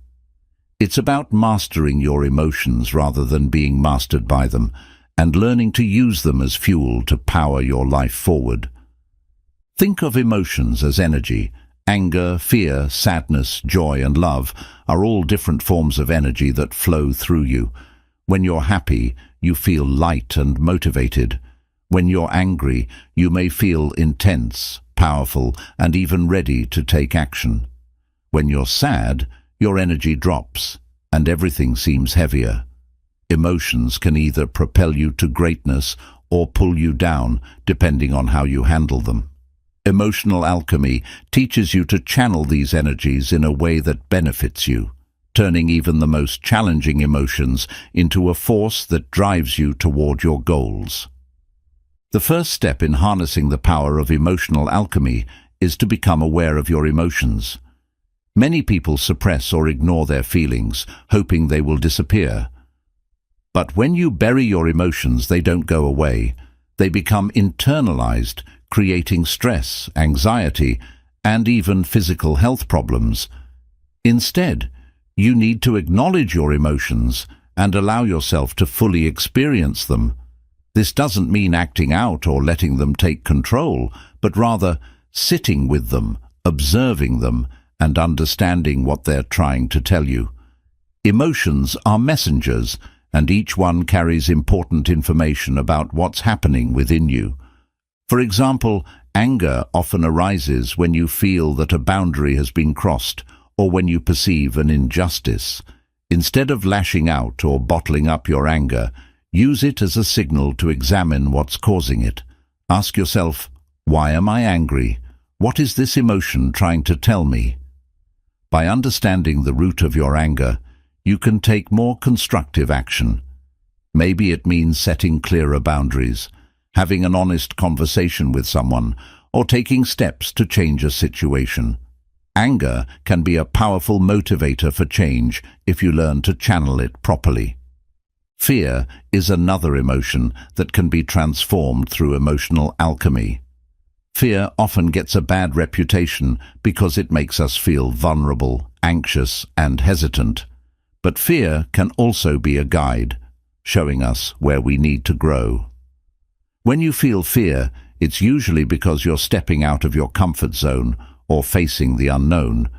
S1: It's about mastering your emotions rather than being mastered by them, and learning to use them as fuel to power your life forward. Think of emotions as energy. Anger, fear, sadness, joy, and love are all different forms of energy that flow through you. When you're happy, you feel light and motivated. When you're angry, you may feel intense, powerful, and even ready to take action. When you're sad, your energy drops, and everything seems heavier. Emotions can either propel you to greatness or pull you down, depending on how you handle them. Emotional alchemy teaches you to channel these energies in a way that benefits you, turning even the most challenging emotions into a force that drives you toward your goals. The first step in harnessing the power of emotional alchemy is to become aware of your emotions. Many people suppress or ignore their feelings, hoping they will disappear. But when you bury your emotions, they don't go away. They become internalized, creating stress, anxiety, and even physical health problems. Instead, you need to acknowledge your emotions and allow yourself to fully experience them. This doesn't mean acting out or letting them take control, but rather sitting with them, observing them, and understanding what they're trying to tell you. Emotions are messengers, and each one carries important information about what's happening within you. For example, anger often arises when you feel that a boundary has been crossed or when you perceive an injustice. Instead of lashing out or bottling up your anger, use it as a signal to examine what's causing it. Ask yourself, why am I angry? What is this emotion trying to tell me? By understanding the root of your anger, you can take more constructive action. Maybe it means setting clearer boundaries, having an honest conversation with someone, or taking steps to change a situation. Anger can be a powerful motivator for change if you learn to channel it properly. Fear is another emotion that can be transformed through emotional alchemy. Fear often gets a bad reputation because it makes us feel vulnerable, anxious, and hesitant. But fear can also be a guide, showing us where we need to grow. When you feel fear, it's usually because you're stepping out of your comfort zone or facing the unknown.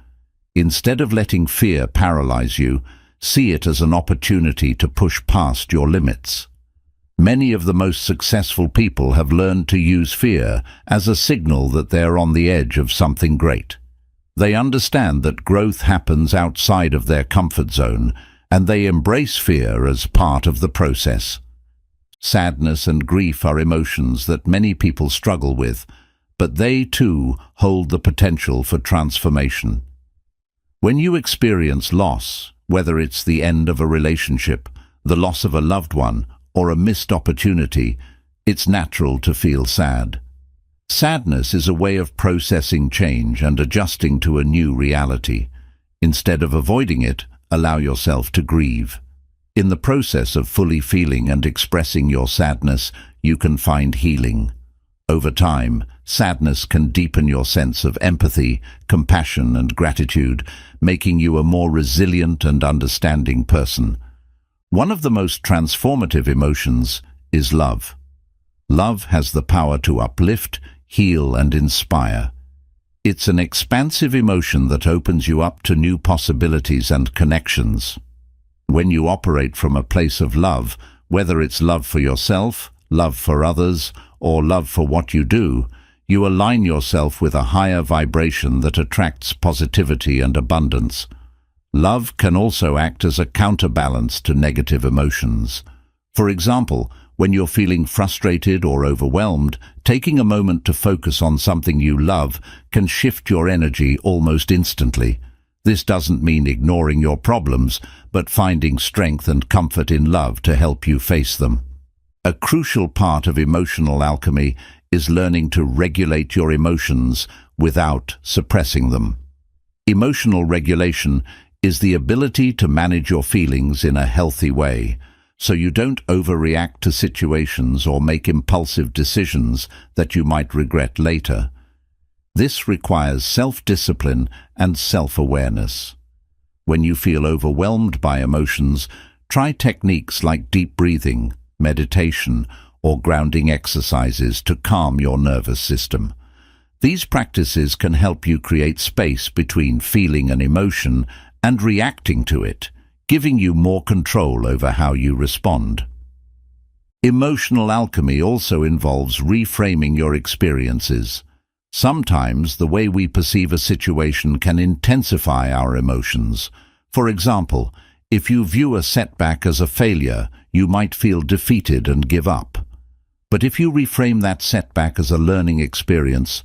S1: Instead of letting fear paralyze you, see it as an opportunity to push past your limits. Many of the most successful people have learned to use fear as a signal that they're on the edge of something great. They understand that growth happens outside of their comfort zone, and they embrace fear as part of the process. Sadness and grief are emotions that many people struggle with, but they too hold the potential for transformation. When you experience loss, whether it's the end of a relationship, the loss of a loved one, or a missed opportunity, it's natural to feel sad. Sadness is a way of processing change and adjusting to a new reality. Instead of avoiding it, allow yourself to grieve. In the process of fully feeling and expressing your sadness, you can find healing. Over time, sadness can deepen your sense of empathy, compassion, and gratitude, making you a more resilient and understanding person. One of the most transformative emotions is love. Love has the power to uplift, heal, and inspire. It's an expansive emotion that opens you up to new possibilities and connections. When you operate from a place of love, whether it's love for yourself, love for others, or love for what you do, you align yourself with a higher vibration that attracts positivity and abundance. Love can also act as a counterbalance to negative emotions. For example, when you're feeling frustrated or overwhelmed, taking a moment to focus on something you love can shift your energy almost instantly. This doesn't mean ignoring your problems, but finding strength and comfort in love to help you face them. A crucial part of emotional alchemy is learning to regulate your emotions without suppressing them. Emotional regulation is the ability to manage your feelings in a healthy way, so you don't overreact to situations or make impulsive decisions that you might regret later. This requires self-discipline and self-awareness. When you feel overwhelmed by emotions, try techniques like deep breathing, meditation, or grounding exercises to calm your nervous system. These practices can help you create space between feeling an emotion and reacting to it, giving you more control over how you respond. Emotional alchemy also involves reframing your experiences. Sometimes the way we perceive a situation can intensify our emotions. For example, if you view a setback as a failure, you might feel defeated and give up. But if you reframe that setback as a learning experience,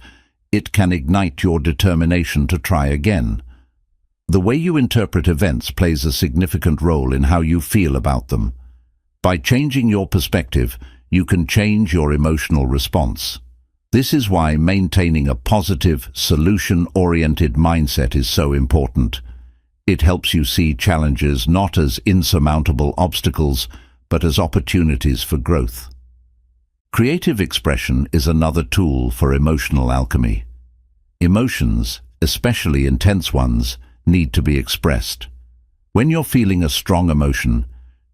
S1: it can ignite your determination to try again. The way you interpret events plays a significant role in how you feel about them. By changing your perspective, you can change your emotional response. This is why maintaining a positive, solution-oriented mindset is so important. It helps you see challenges not as insurmountable obstacles, but as opportunities for growth. Creative expression is another tool for emotional alchemy. Emotions, especially intense ones, need to be expressed. When you're feeling a strong emotion,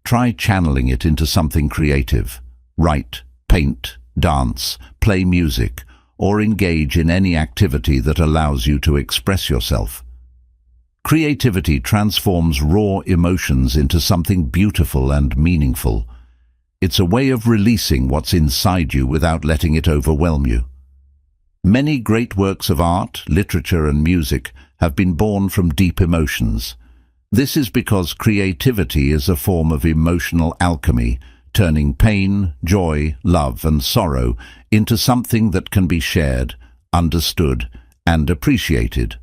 S1: try channeling it into something creative. Write, paint, dance, play music, or engage in any activity that allows you to express yourself. Creativity transforms raw emotions into something beautiful and meaningful. It's a way of releasing what's inside you without letting it overwhelm you. Many great works of art, literature, and music have been born from deep emotions. This is because creativity is a form of emotional alchemy, turning pain, joy, love, and sorrow into something that can be shared, understood, and appreciated.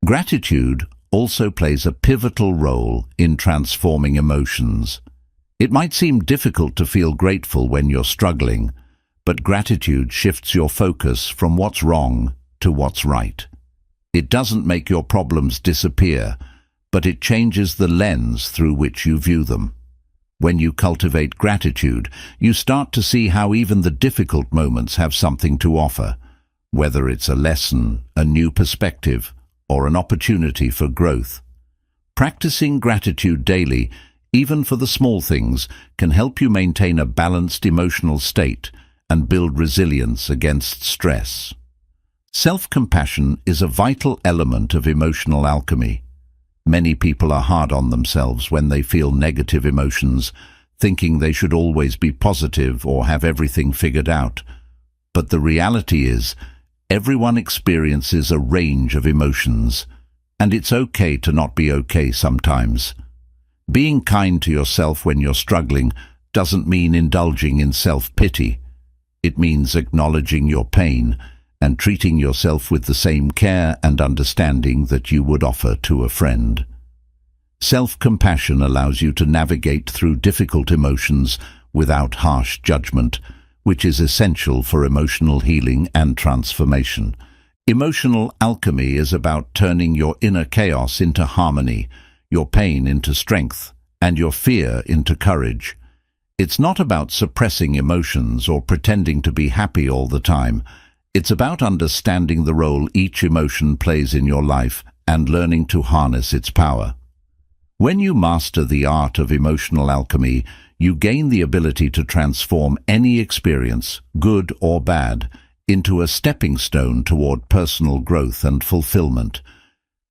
S1: Gratitude also plays a pivotal role in transforming emotions. It might seem difficult to feel grateful when you're struggling, but gratitude shifts your focus from what's wrong to what's right. It doesn't make your problems disappear, but it changes the lens through which you view them. When you cultivate gratitude, you start to see how even the difficult moments have something to offer, whether it's a lesson, a new perspective, or an opportunity for growth. Practicing gratitude daily, even for the small things, can help you maintain a balanced emotional state and build resilience against stress. Self-compassion is a vital element of emotional alchemy. Many people are hard on themselves when they feel negative emotions, thinking they should always be positive or have everything figured out. But the reality is, everyone experiences a range of emotions, and it's okay to not be okay sometimes. Being kind to yourself when you're struggling doesn't mean indulging in self-pity. It means acknowledging your pain and treating yourself with the same care and understanding that you would offer to a friend. Self-compassion allows you to navigate through difficult emotions without harsh judgment, which is essential for emotional healing and transformation. Emotional alchemy is about turning your inner chaos into harmony, your pain into strength, and your fear into courage. It's not about suppressing emotions or pretending to be happy all the time. It's about understanding the role each emotion plays in your life and learning to harness its power. When you master the art of emotional alchemy, you gain the ability to transform any experience, good or bad, into a stepping stone toward personal growth and fulfillment.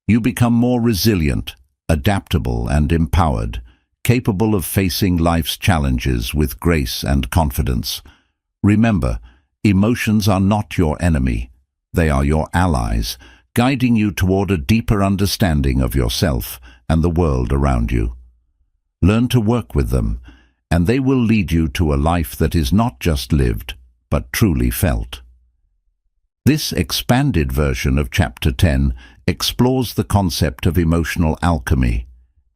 S1: You become more resilient, adaptable, and empowered, capable of facing life's challenges with grace and confidence. Remember, emotions are not your enemy. They are your allies, guiding you toward a deeper understanding of yourself and the world around you. Learn to work with them, and they will lead you to a life that is not just lived, but truly felt. This expanded version of Chapter 10 explores the concept of emotional alchemy,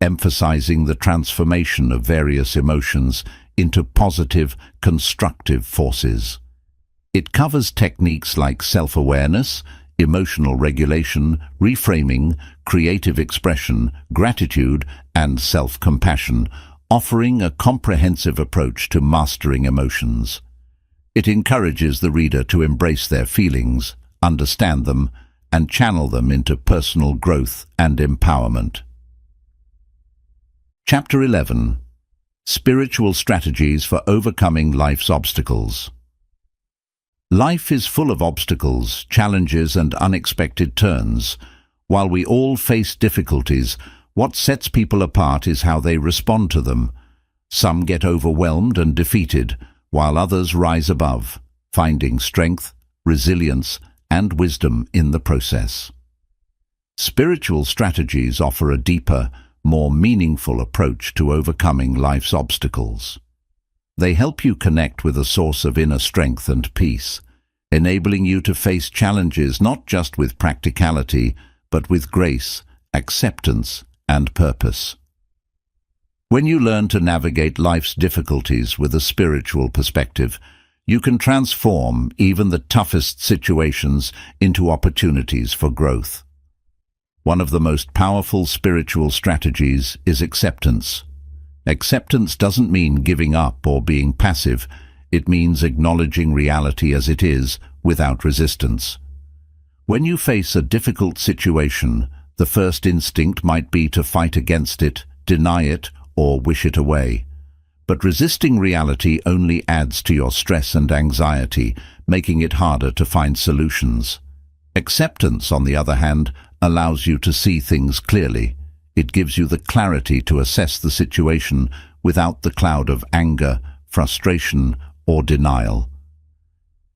S1: emphasizing the transformation of various emotions into positive, constructive forces. It covers techniques like self-awareness, emotional regulation, reframing, creative expression, gratitude, and self-compassion, offering a comprehensive approach to mastering emotions. It encourages the reader to embrace their feelings, understand them, and channel them into personal growth and empowerment. Chapter 11. Spiritual Strategies for Overcoming Life's Obstacles. Life is full of obstacles, challenges, and unexpected turns. While we all face difficulties, what sets people apart is how they respond to them. Some get overwhelmed and defeated, while others rise above, finding strength, resilience, and wisdom in the process. Spiritual strategies offer a deeper, more meaningful approach to overcoming life's obstacles. They help you connect with a source of inner strength and peace, enabling you to face challenges not just with practicality, but with grace, acceptance, and purpose. When you learn to navigate life's difficulties with a spiritual perspective, you can transform even the toughest situations into opportunities for growth. One of the most powerful spiritual strategies is acceptance. Acceptance doesn't mean giving up or being passive. It means acknowledging reality as it is, without resistance. When you face a difficult situation, the first instinct might be to fight against it, deny it, or wish it away. But resisting reality only adds to your stress and anxiety, making it harder to find solutions. Acceptance, on the other hand, allows you to see things clearly. It gives you the clarity to assess the situation without the cloud of anger, frustration, or denial.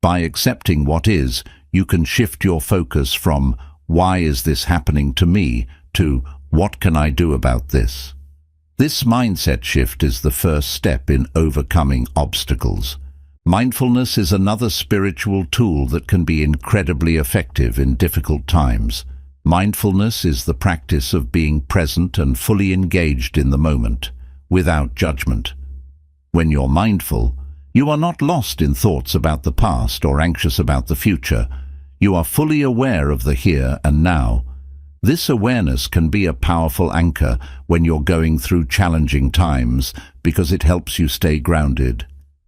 S1: By accepting what is, you can shift your focus from "why is this happening to me" to "what can I do about this?" This mindset shift is the first step in overcoming obstacles. Mindfulness is another spiritual tool that can be incredibly effective in difficult times. Mindfulness is the practice of being present and fully engaged in the moment, without judgment. When you're mindful, you are not lost in thoughts about the past or anxious about the future. You are fully aware of the here and now. This awareness can be a powerful anchor when you're going through challenging times because it helps you stay grounded.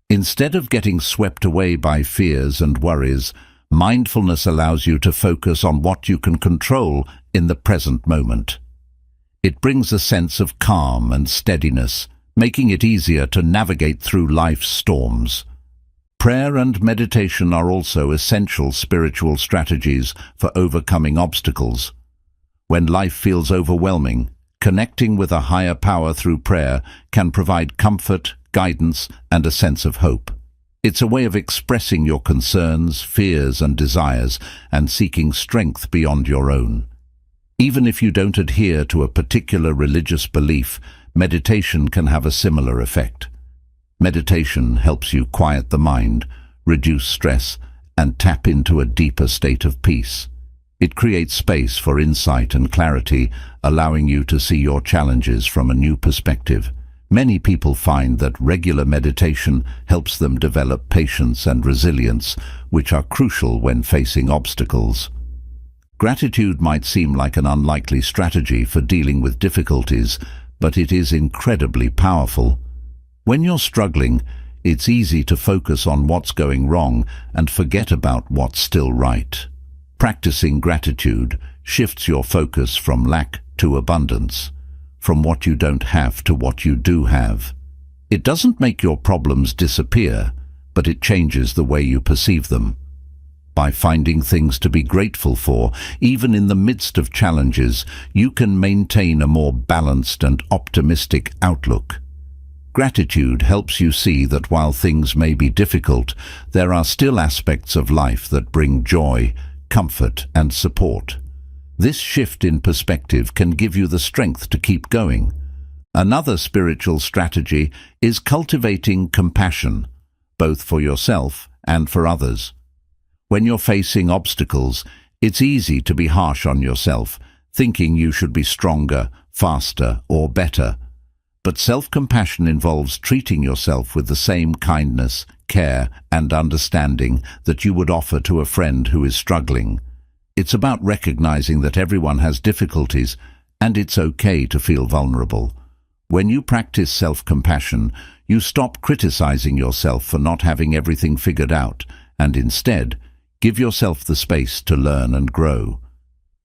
S1: Instead of getting swept away by fears and worries, mindfulness allows you to focus on what you can control in the present moment. It brings a sense of calm and steadiness, making it easier to navigate through life's storms. Prayer and meditation are also essential spiritual strategies for overcoming obstacles. When life feels overwhelming, connecting with a higher power through prayer can provide comfort, guidance, and a sense of hope. It's a way of expressing your concerns, fears, and desires, and seeking strength beyond your own. Even if you don't adhere to a particular religious belief, meditation can have a similar effect. Meditation helps you quiet the mind, reduce stress, and tap into a deeper state of peace. It creates space for insight and clarity, allowing you to see your challenges from a new perspective. Many people find that regular meditation helps them develop patience and resilience, which are crucial when facing obstacles. Gratitude might seem like an unlikely strategy for dealing with difficulties, but it is incredibly powerful. When you're struggling, it's easy to focus on what's going wrong and forget about what's still right. Practicing gratitude shifts your focus from lack to abundance, from what you don't have to what you do have. It doesn't make your problems disappear, but it changes the way you perceive them. By finding things to be grateful for, even in the midst of challenges, you can maintain a more balanced and optimistic outlook. Gratitude helps you see that while things may be difficult, there are still aspects of life that bring joy, comfort, and support. This shift in perspective can give you the strength to keep going. Another spiritual strategy is cultivating compassion, both for yourself and for others. When you're facing obstacles, it's easy to be harsh on yourself, thinking you should be stronger, faster, or better. But self-compassion involves treating yourself with the same kindness, care, and understanding that you would offer to a friend who is struggling. It's about recognizing that everyone has difficulties, and it's okay to feel vulnerable. When you practice self-compassion, you stop criticizing yourself for not having everything figured out, and instead, give yourself the space to learn and grow.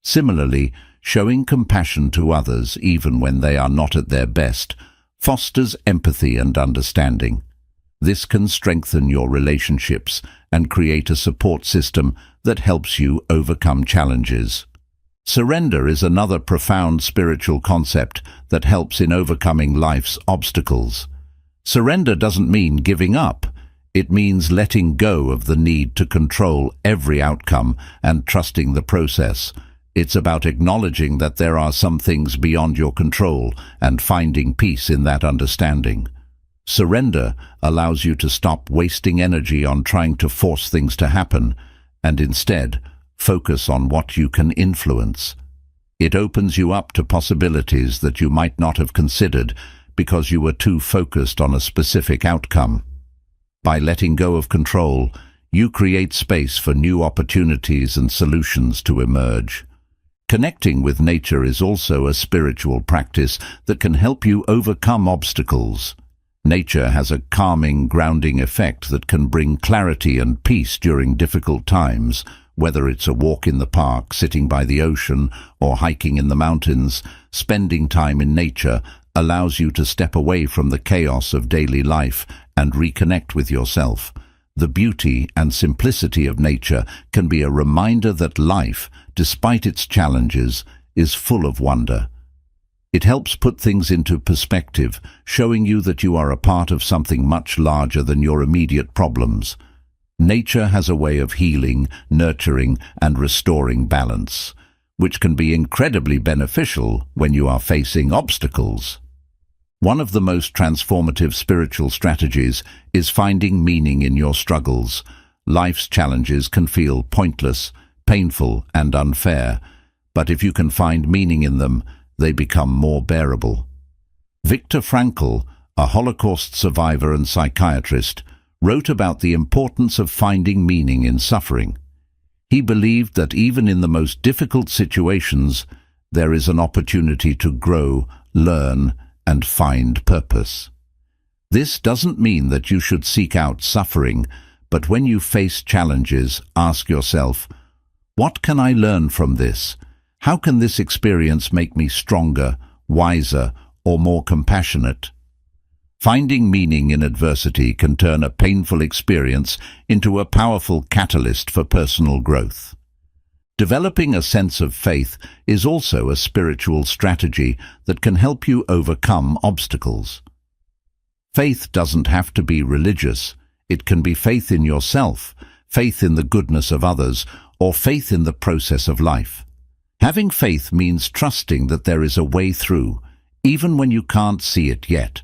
S1: Similarly, showing compassion to others, even when they are not at their best, fosters empathy and understanding. This can strengthen your relationships and create a support system that helps you overcome challenges. Surrender is another profound spiritual concept that helps in overcoming life's obstacles. Surrender doesn't mean giving up. It means letting go of the need to control every outcome and trusting the process. It's about acknowledging that there are some things beyond your control and finding peace in that understanding. Surrender allows you to stop wasting energy on trying to force things to happen and instead focus on what you can influence. It opens you up to possibilities that you might not have considered because you were too focused on a specific outcome. By letting go of control, you create space for new opportunities and solutions to emerge. Connecting with nature is also a spiritual practice that can help you overcome obstacles. Nature has a calming, grounding effect that can bring clarity and peace during difficult times. Whether it's a walk in the park, sitting by the ocean, or hiking in the mountains, spending time in nature allows you to step away from the chaos of daily life and reconnect with yourself. The beauty and simplicity of nature can be a reminder that life, despite its challenges, is full of wonder. It helps put things into perspective, showing you that you are a part of something much larger than your immediate problems. Nature has a way of healing, nurturing, and restoring balance, which can be incredibly beneficial when you are facing obstacles. One of the most transformative spiritual strategies is finding meaning in your struggles. Life's challenges can feel pointless, painful, and unfair, but if you can find meaning in them, they become more bearable. Viktor Frankl, a Holocaust survivor and psychiatrist, wrote about the importance of finding meaning in suffering. He believed that even in the most difficult situations, there is an opportunity to grow, learn, and find purpose. This doesn't mean that you should seek out suffering, but when you face challenges, ask yourself, what can I learn from this? How can this experience make me stronger, wiser, or more compassionate? Finding meaning in adversity can turn a painful experience into a powerful catalyst for personal growth. Developing a sense of faith is also a spiritual strategy that can help you overcome obstacles. Faith doesn't have to be religious. It can be faith in yourself, faith in the goodness of others, or faith in the process of life. Having faith means trusting that there is a way through, even when you can't see it yet.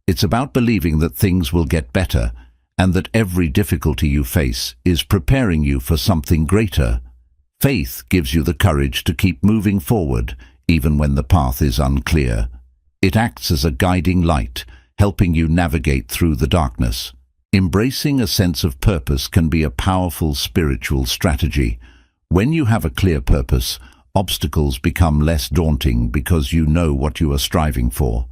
S1: It's about believing that things will get better and that every difficulty you face is preparing you for something greater. Faith gives you the courage to keep moving forward, even when the path is unclear. It acts as a guiding light, helping you navigate through the darkness. Embracing a sense of purpose can be a powerful spiritual strategy. When you have a clear purpose, obstacles become less daunting because you know what you are striving for.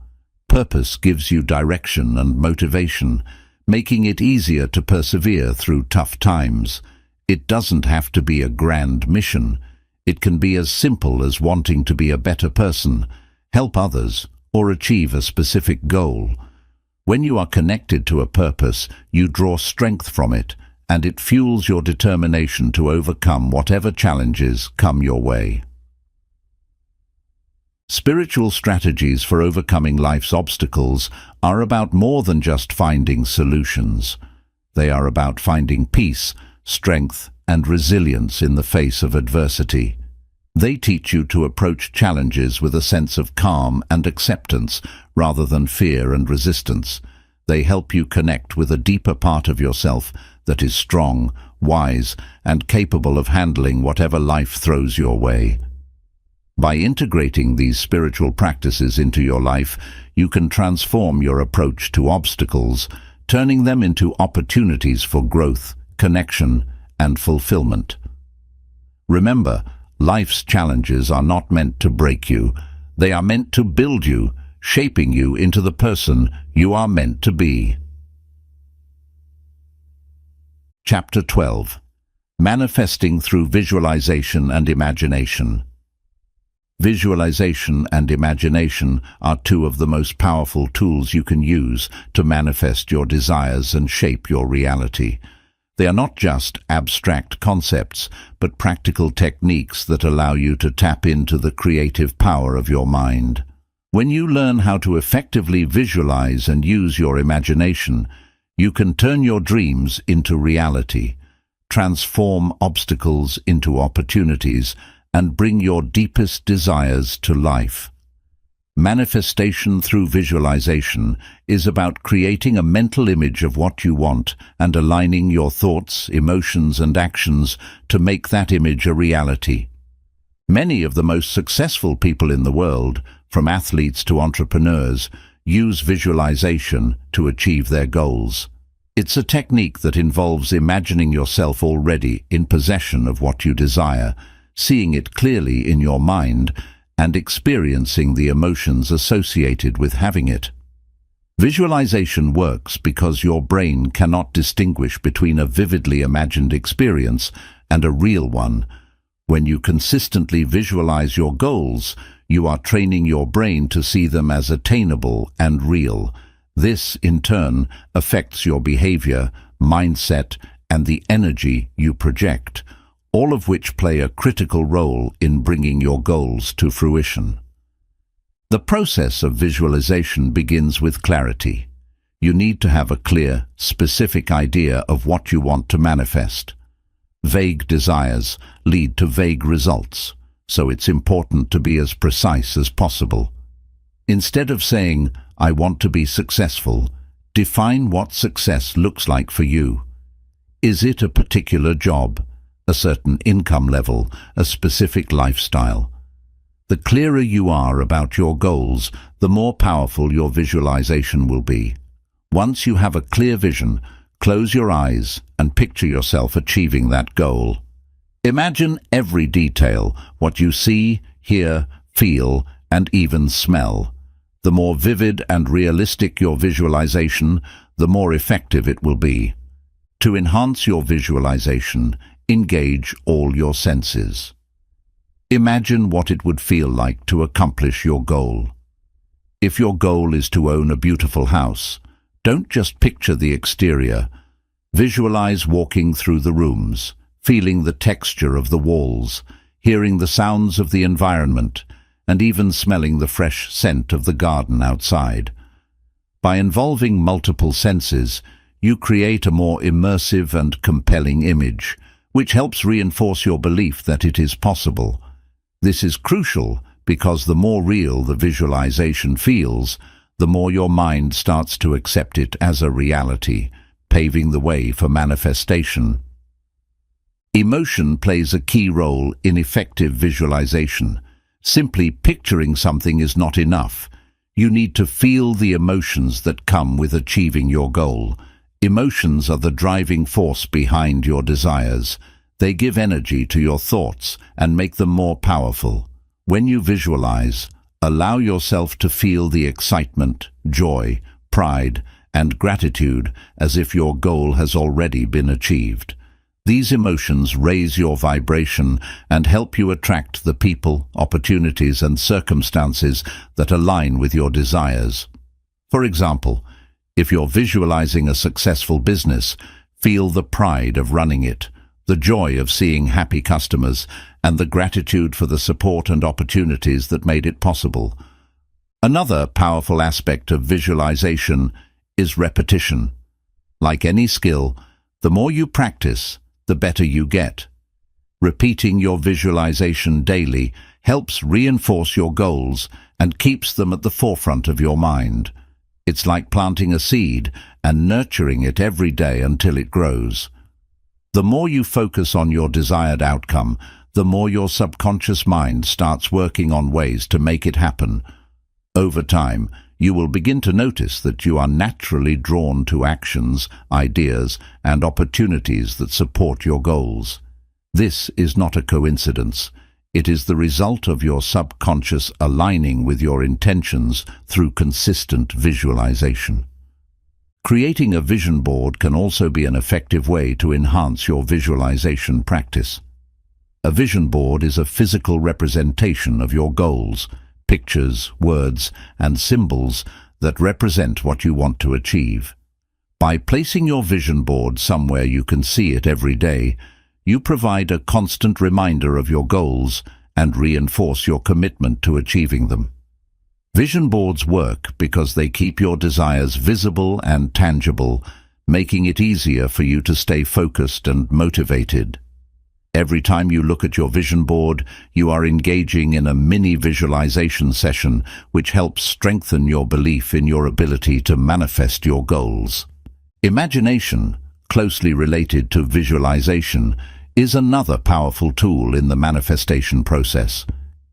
S1: Purpose gives you direction and motivation, making it easier to persevere through tough times. It doesn't have to be a grand mission. It can be as simple as wanting to be a better person, help others, or achieve a specific goal. When you are connected to a purpose, you draw strength from it, and it fuels your determination to overcome whatever challenges come your way. Spiritual strategies for overcoming life's obstacles are about more than just finding solutions. They are about finding peace, strength, and resilience in the face of adversity. They teach you to approach challenges with a sense of calm and acceptance rather than fear and resistance. They help you connect with a deeper part of yourself that is strong, wise, and capable of handling whatever life throws your way. By integrating these spiritual practices into your life, you can transform your approach to obstacles, turning them into opportunities for growth, connection, and fulfillment. Remember, life's challenges are not meant to break you. They are meant to build you, shaping you into the person you are meant to be. Chapter 12. Manifesting through visualization and imagination. Visualization and imagination are two of the most powerful tools you can use to manifest your desires and shape your reality. They are not just abstract concepts, but practical techniques that allow you to tap into the creative power of your mind. When you learn how to effectively visualize and use your imagination, you can turn your dreams into reality, transform obstacles into opportunities, and bring your deepest desires to life. Manifestation through visualization is about creating a mental image of what you want and aligning your thoughts, emotions, and actions to make that image a reality. Many of the most successful people in the world, from athletes to entrepreneurs, use visualization to achieve their goals. It's a technique that involves imagining yourself already in possession of what you desire, seeing it clearly in your mind, and experiencing the emotions associated with having it. Visualization works because your brain cannot distinguish between a vividly imagined experience and a real one. When you consistently visualize your goals, you are training your brain to see them as attainable and real. This, in turn, affects your behavior, mindset, and the energy you project, all of which play a critical role in bringing your goals to fruition. The process of visualization begins with clarity. You need to have a clear, specific idea of what you want to manifest. Vague desires lead to vague results, so it's important to be as precise as possible. Instead of saying, "I want to be successful," define what success looks like for you. Is it a particular job, a certain income level, a specific lifestyle? The clearer you are about your goals, the more powerful your visualization will be. Once you have a clear vision, close your eyes and picture yourself achieving that goal. Imagine every detail, what you see, hear, feel, and even smell. The more vivid and realistic your visualization, the more effective it will be. To enhance your visualization, engage all your senses. Imagine what it would feel like to accomplish your goal. If your goal is to own a beautiful house, don't just picture the exterior. Visualize walking through the rooms, feeling the texture of the walls, hearing the sounds of the environment, and even smelling the fresh scent of the garden outside. By involving multiple senses, you create a more immersive and compelling image, which helps reinforce your belief that it is possible. This is crucial because the more real the visualization feels, the more your mind starts to accept it as a reality, paving the way for manifestation. Emotion plays a key role in effective visualization. Simply picturing something is not enough. You need to feel the emotions that come with achieving your goal. Emotions are the driving force behind your desires. They give energy to your thoughts and make them more powerful. When you visualize, allow yourself to feel the excitement, joy, pride, and gratitude as if your goal has already been achieved. These emotions raise your vibration and help you attract the people, opportunities, and circumstances that align with your desires. For example, if you're visualizing a successful business, feel the pride of running it, the joy of seeing happy customers, and the gratitude for the support and opportunities that made it possible. Another powerful aspect of visualization is repetition. Like any skill, the more you practice, the better you get. Repeating your visualization daily helps reinforce your goals and keeps them at the forefront of your mind. It's like planting a seed and nurturing it every day until it grows. The more you focus on your desired outcome, the more your subconscious mind starts working on ways to make it happen. Over time, you will begin to notice that you are naturally drawn to actions, ideas, and opportunities that support your goals. This is not a coincidence. It is the result of your subconscious aligning with your intentions through consistent visualization. Creating a vision board can also be an effective way to enhance your visualization practice. A vision board is a physical representation of your goals, pictures, words, and symbols that represent what you want to achieve. By placing your vision board somewhere you can see it every day, you provide a constant reminder of your goals and reinforce your commitment to achieving them. Vision boards work because they keep your desires visible and tangible, making it easier for you to stay focused and motivated. Every time you look at your vision board, you are engaging in a mini visualization session which helps strengthen your belief in your ability to manifest your goals. Imagination, closely related to visualization, is another powerful tool in the manifestation process.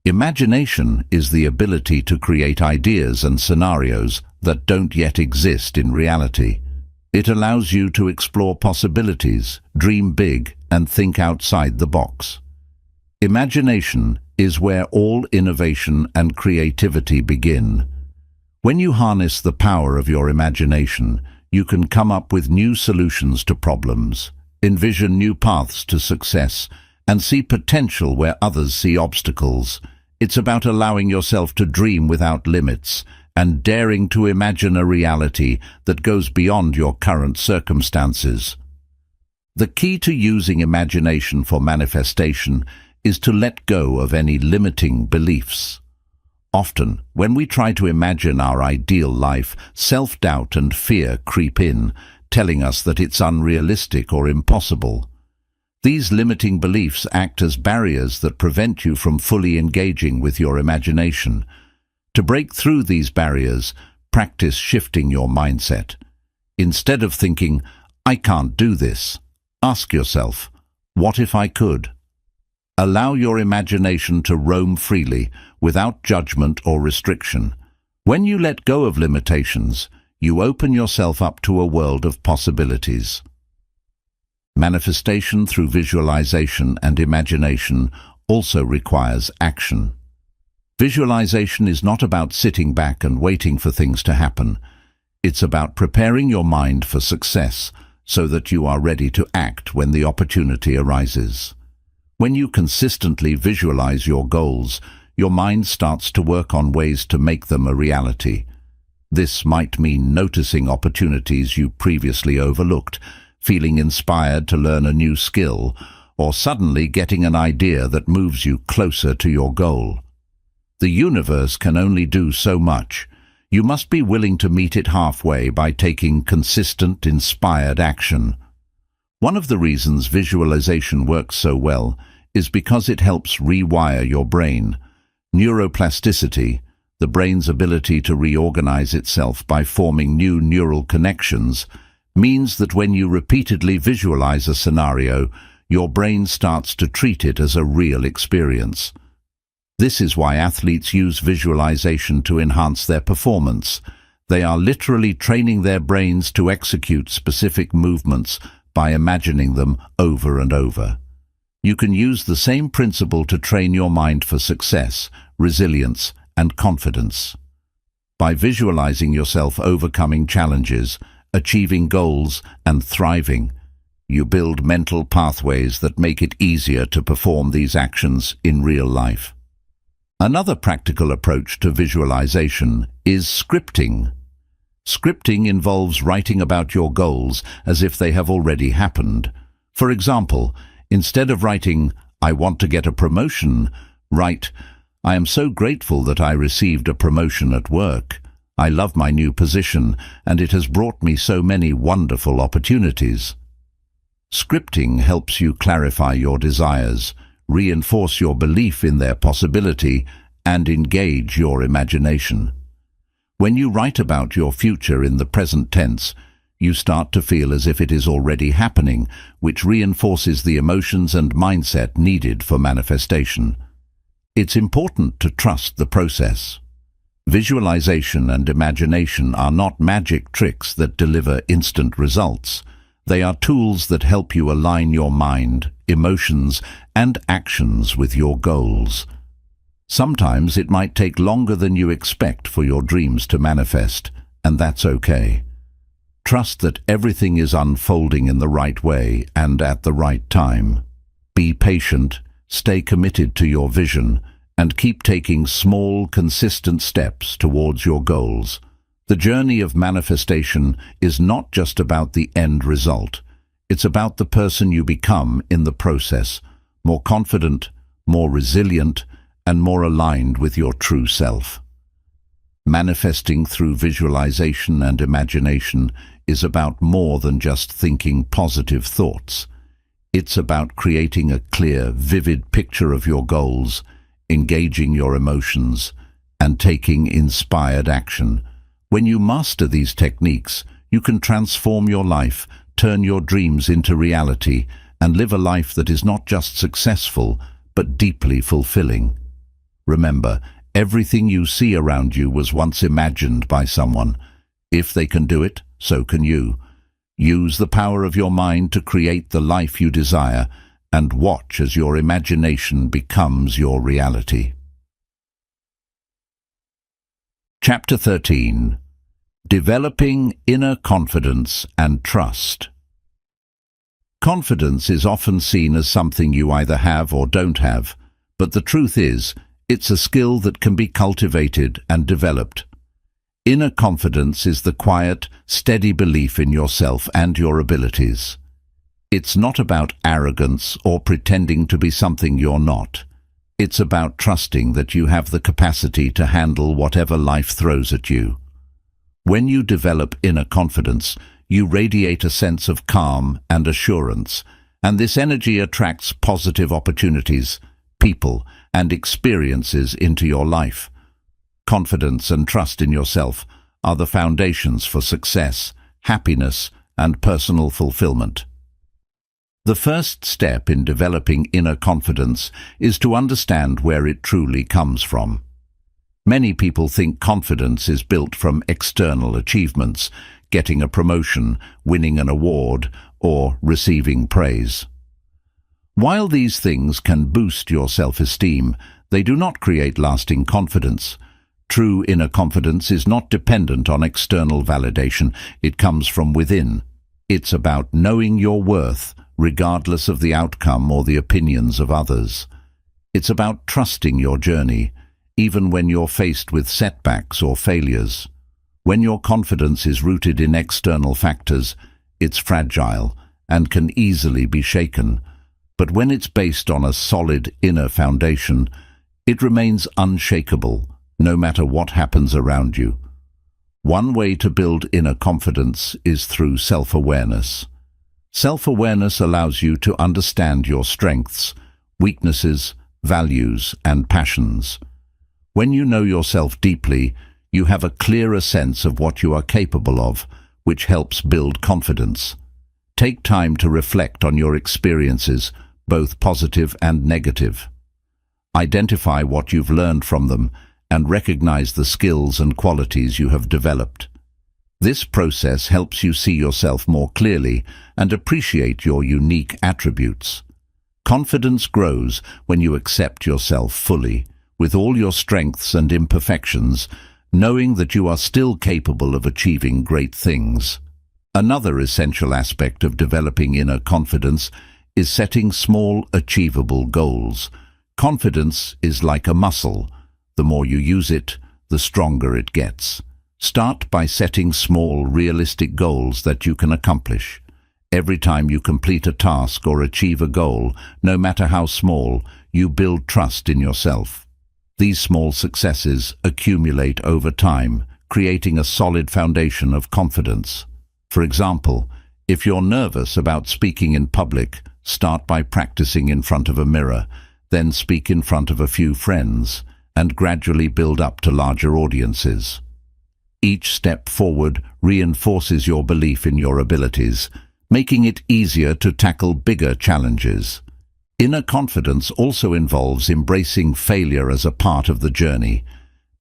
S1: Imagination is the ability to create ideas and scenarios that don't yet exist in reality. It allows you to explore possibilities, dream big, and think outside the box. Imagination is where all innovation and creativity begin. When you harness the power of your imagination, you can come up with new solutions to problems, envision new paths to success, and see potential where others see obstacles. It's about allowing yourself to dream without limits and daring to imagine a reality that goes beyond your current circumstances. The key to using imagination for manifestation is to let go of any limiting beliefs. Often, when we try to imagine our ideal life, self-doubt and fear creep in, telling us that it's unrealistic or impossible. These limiting beliefs act as barriers that prevent you from fully engaging with your imagination. To break through these barriers, practice shifting your mindset. Instead of thinking, "I can't do this," ask yourself, "What if I could?" Allow your imagination to roam freely, without judgment or restriction. When you let go of limitations, you open yourself up to a world of possibilities. Manifestation through visualization and imagination also requires action. Visualization is not about sitting back and waiting for things to happen. It's about preparing your mind for success so that you are ready to act when the opportunity arises. When you consistently visualize your goals, your mind starts to work on ways to make them a reality. This might mean noticing opportunities you previously overlooked, feeling inspired to learn a new skill, or suddenly getting an idea that moves you closer to your goal. The universe can only do so much. You must be willing to meet it halfway by taking consistent, inspired action. One of the reasons visualization works so well is because it helps rewire your brain. Neuroplasticity, the brain's ability to reorganize itself by forming new neural connections, means that when you repeatedly visualize a scenario, your brain starts to treat it as a real experience. This is why athletes use visualization to enhance their performance. They are literally training their brains to execute specific movements by imagining them over and over. You can use the same principle to train your mind for success, resilience, and confidence. By visualizing yourself overcoming challenges, achieving goals, and thriving, you build mental pathways that make it easier to perform these actions in real life. Another practical approach to visualization is scripting. Scripting involves writing about your goals as if they have already happened. For example, instead of writing, "I want to get a promotion," write, "I am so grateful that I received a promotion at work. I love my new position, and it has brought me so many wonderful opportunities." Scripting helps you clarify your desires, reinforce your belief in their possibility, and engage your imagination. When you write about your future in the present tense, you start to feel as if it is already happening, which reinforces the emotions and mindset needed for manifestation. It's important to trust the process. Visualization and imagination are not magic tricks that deliver instant results. They are tools that help you align your mind, emotions, and actions with your goals. Sometimes it might take longer than you expect for your dreams to manifest, and that's okay. Trust that everything is unfolding in the right way and at the right time. Be patient, stay committed to your vision, and keep taking small, consistent steps towards your goals. The journey of manifestation is not just about the end result. It's about the person you become in the process, more confident, more resilient, and more aligned with your true self. Manifesting through visualization and imagination is about more than just thinking positive thoughts. It's about creating a clear, vivid picture of your goals, engaging your emotions, and taking inspired action. When you master these techniques, you can transform your life, turn your dreams into reality, and live a life that is not just successful, but deeply fulfilling. Remember, everything you see around you was once imagined by someone. If they can do it, so can you. Use the power of your mind to create the life you desire, and watch as your imagination becomes your reality. Chapter 13. Developing Inner Confidence and Trust. Confidence is often seen as something you either have or don't have, but the truth is, it's a skill that can be cultivated and developed. Inner confidence is the quiet, steady belief in yourself and your abilities. It's not about arrogance or pretending to be something you're not. It's about trusting that you have the capacity to handle whatever life throws at you. When you develop inner confidence, you radiate a sense of calm and assurance, and this energy attracts positive opportunities, people, and experiences into your life. Confidence and trust in yourself are the foundations for success, happiness, and personal fulfillment. The first step in developing inner confidence is to understand where it truly comes from. Many people think confidence is built from external achievements, getting a promotion, winning an award, or receiving praise. While these things can boost your self-esteem, they do not create lasting confidence. True inner confidence is not dependent on external validation. It comes from within. It's about knowing your worth, regardless of the outcome or the opinions of others. It's about trusting your journey, even when you're faced with setbacks or failures. When your confidence is rooted in external factors, it's fragile and can easily be shaken. But when it's based on a solid inner foundation, it remains unshakable, no matter what happens around you. One way to build inner confidence is through self-awareness. Self-awareness allows you to understand your strengths, weaknesses, values, and passions. When you know yourself deeply, you have a clearer sense of what you are capable of, which helps build confidence. Take time to reflect on your experiences, both positive and negative. Identify what you've learned from them and recognize the skills and qualities you have developed. This process helps you see yourself more clearly and appreciate your unique attributes. Confidence grows when you accept yourself fully, with all your strengths and imperfections, knowing that you are still capable of achieving great things. Another essential aspect of developing inner confidence is setting small, achievable goals. Confidence is like a muscle. The more you use it, the stronger it gets. Start by setting small, realistic goals that you can accomplish. Every time you complete a task or achieve a goal, no matter how small, you build trust in yourself. These small successes accumulate over time, creating a solid foundation of confidence. For example, If you're nervous about speaking in public, start by practicing in front of a mirror, then speak in front of a few friends, and gradually build up to larger audiences. Each step forward reinforces your belief in your abilities, making it easier to tackle bigger challenges. Inner confidence also involves embracing failure as a part of the journey.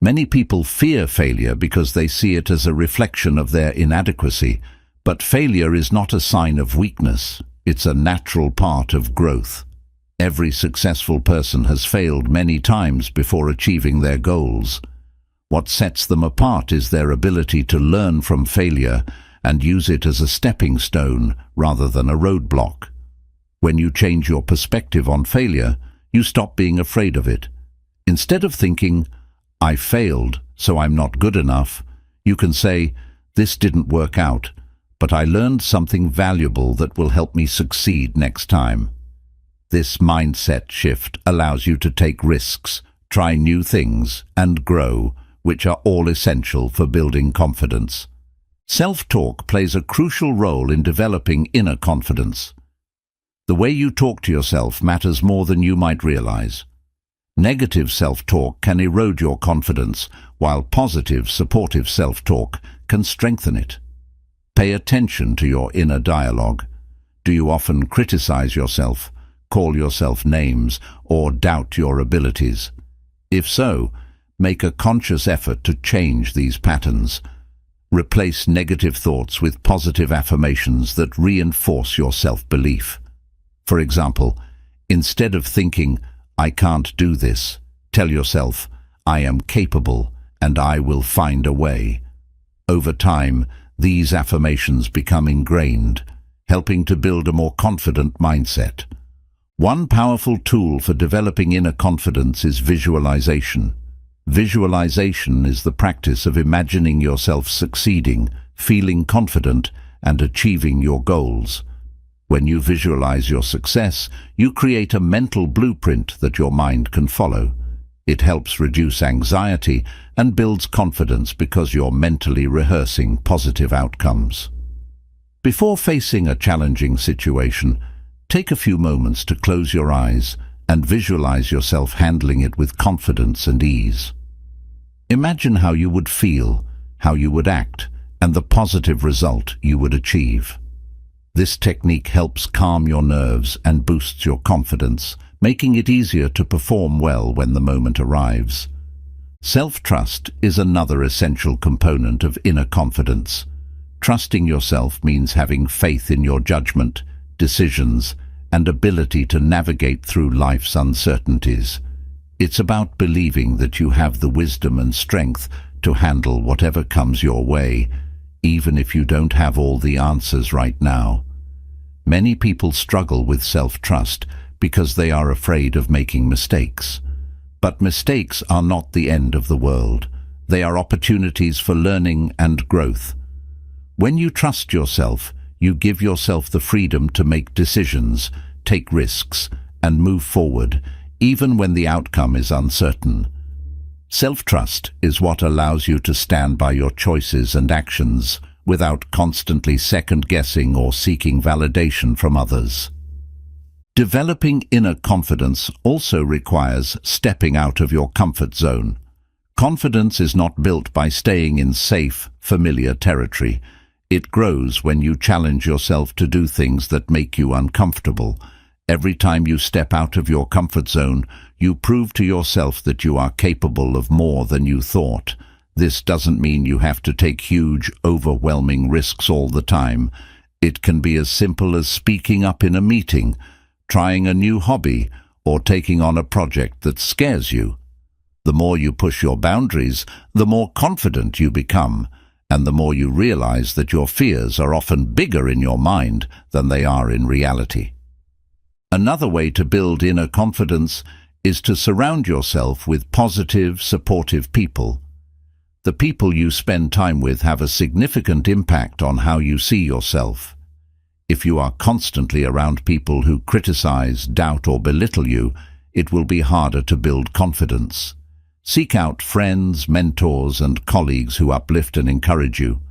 S1: Many people fear failure because they see it as a reflection of their inadequacy, but failure is not a sign of weakness. It's a natural part of growth. Every successful person has failed many times before achieving their goals. What sets them apart is their ability to learn from failure and use it as a stepping stone rather than a roadblock. When you change your perspective on failure, you stop being afraid of it. Instead of thinking, "I failed, so I'm not good enough," you can say, "This didn't work out, but I learned something valuable that will help me succeed next time." This mindset shift allows you to take risks, try new things, and grow, which are all essential for building confidence. Self-talk plays a crucial role in developing inner confidence. The way you talk to yourself matters more than you might realize. Negative self-talk can erode your confidence, while positive, supportive self-talk can strengthen it. Pay attention to your inner dialogue. Do you often criticize yourself, call yourself names, or doubt your abilities? If so, make a conscious effort to change these patterns. Replace negative thoughts with positive affirmations that reinforce your self-belief. For example, instead of thinking, "I can't do this," tell yourself, "I am capable and I will find a way." Over time, these affirmations become ingrained, helping to build a more confident mindset. One powerful tool for developing inner confidence is visualization. Visualization is the practice of imagining yourself succeeding, feeling confident, and achieving your goals. When you visualize your success, you create a mental blueprint that your mind can follow. It helps reduce anxiety and builds confidence because you're mentally rehearsing positive outcomes. Before facing a challenging situation, take a few moments to close your eyes and visualize yourself handling it with confidence and ease. Imagine how you would feel, how you would act, and the positive result you would achieve. This technique helps calm your nerves and boosts your confidence, making it easier to perform well when the moment arrives. Self-trust is another essential component of inner confidence. Trusting yourself means having faith in your judgment, decisions, and ability to navigate through life's uncertainties. It's about believing that you have the wisdom and strength to handle whatever comes your way, even if you don't have all the answers right now. Many people struggle with self-trust because they are afraid of making mistakes. But mistakes are not the end of the world. They are opportunities for learning and growth. When you trust yourself, you give yourself the freedom to make decisions, take risks, and move forward, even when the outcome is uncertain. Self-trust is what allows you to stand by your choices and actions without constantly second-guessing or seeking validation from others. Developing inner confidence also requires stepping out of your comfort zone. Confidence is not built by staying in safe, familiar territory. It grows when you challenge yourself to do things that make you uncomfortable. Every time you step out of your comfort zone, you prove to yourself that you are capable of more than you thought. This doesn't mean you have to take huge, overwhelming risks all the time. It can be as simple as speaking up in a meeting, trying a new hobby, or taking on a project that scares you. The more you push your boundaries, the more confident you become, and the more you realize that your fears are often bigger in your mind than they are in reality. Another way to build inner confidence is to surround yourself with positive, supportive people. The people you spend time with have a significant impact on how you see yourself. If you are constantly around people who criticize, doubt, or belittle you, it will be harder to build confidence. Seek out friends, mentors, and colleagues who uplift and encourage you.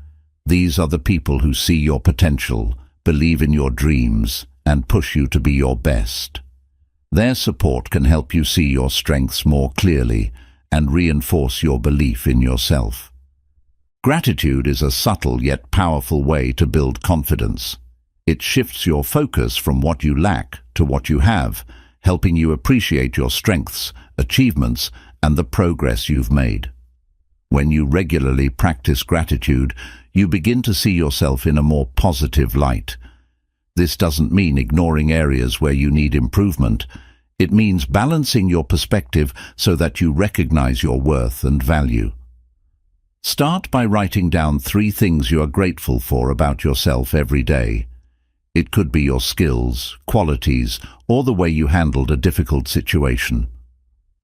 S1: These are the people who see your potential, believe in your dreams, and push you to be your best. Their support can help you see your strengths more clearly and reinforce your belief in yourself. Gratitude is a subtle yet powerful way to build confidence. It shifts your focus from what you lack to what you have, helping you appreciate your strengths, achievements, and the progress you've made. When you regularly practice gratitude, you begin to see yourself in a more positive light. This doesn't mean ignoring areas where you need improvement. It means balancing your perspective so that you recognize your worth and value. Start by writing down 3 things you are grateful for about yourself every day. It could be your skills, qualities, or the way you handled a difficult situation.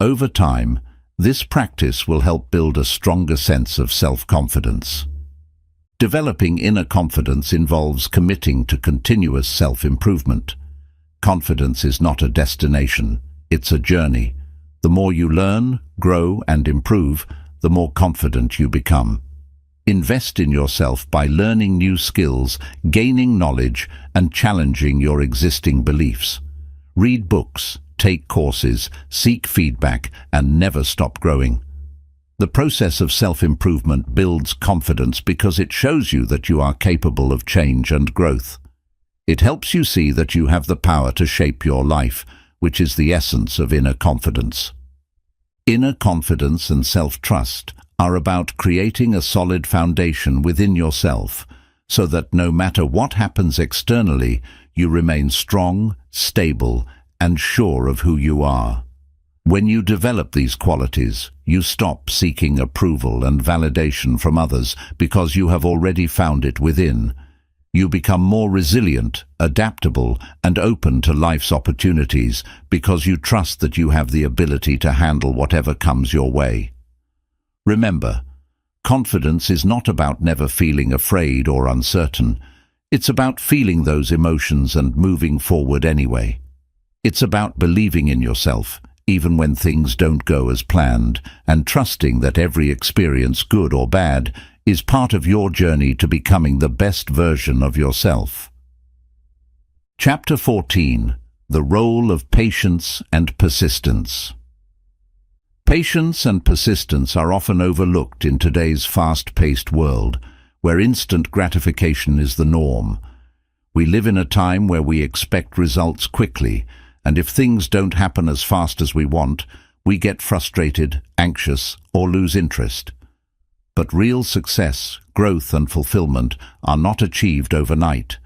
S1: Over time, this practice will help build a stronger sense of self-confidence. Developing inner confidence involves committing to continuous self-improvement. Confidence is not a destination, it's a journey. The more you learn, grow, and improve, the more confident you become. Invest in yourself by learning new skills, gaining knowledge, and challenging your existing beliefs. Read books, take courses, seek feedback, and never stop growing. The process of self-improvement builds confidence because it shows you that you are capable of change and growth. It helps you see that you have the power to shape your life, which is the essence of inner confidence. Inner confidence and self-trust are about creating a solid foundation within yourself, so that no matter what happens externally, you remain strong, stable, and sure of who you are. When you develop these qualities, you stop seeking approval and validation from others because you have already found it within. You become more resilient, adaptable, and open to life's opportunities because you trust that you have the ability to handle whatever comes your way. Remember, confidence is not about never feeling afraid or uncertain. It's about feeling those emotions and moving forward anyway. It's about believing in yourself, even when things don't go as planned, and trusting that every experience, good or bad, is part of your journey to becoming the best version of yourself. Chapter 14. The Role of Patience and Persistence. Patience and persistence are often overlooked in today's fast-paced world, where instant gratification is the norm. We live in a time where we expect results quickly, and if things don't happen as fast as we want, we get frustrated, anxious, or lose interest. But real success, growth, and fulfillment are not achieved overnight.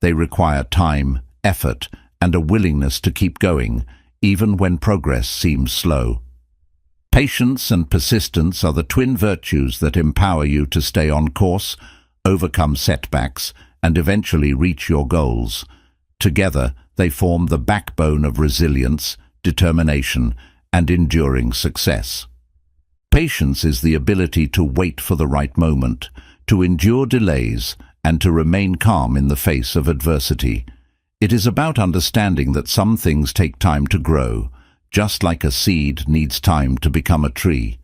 S1: They require time, effort, and a willingness to keep going, even when progress seems slow. Patience and persistence are the twin virtues that empower you to stay on course, overcome setbacks, and eventually reach your goals. Together, they form the backbone of resilience, determination, and enduring success. Patience is the ability to wait for the right moment, to endure delays, and to remain calm in the face of adversity. It is about understanding that some things take time to grow, just like a seed needs time to become a tree.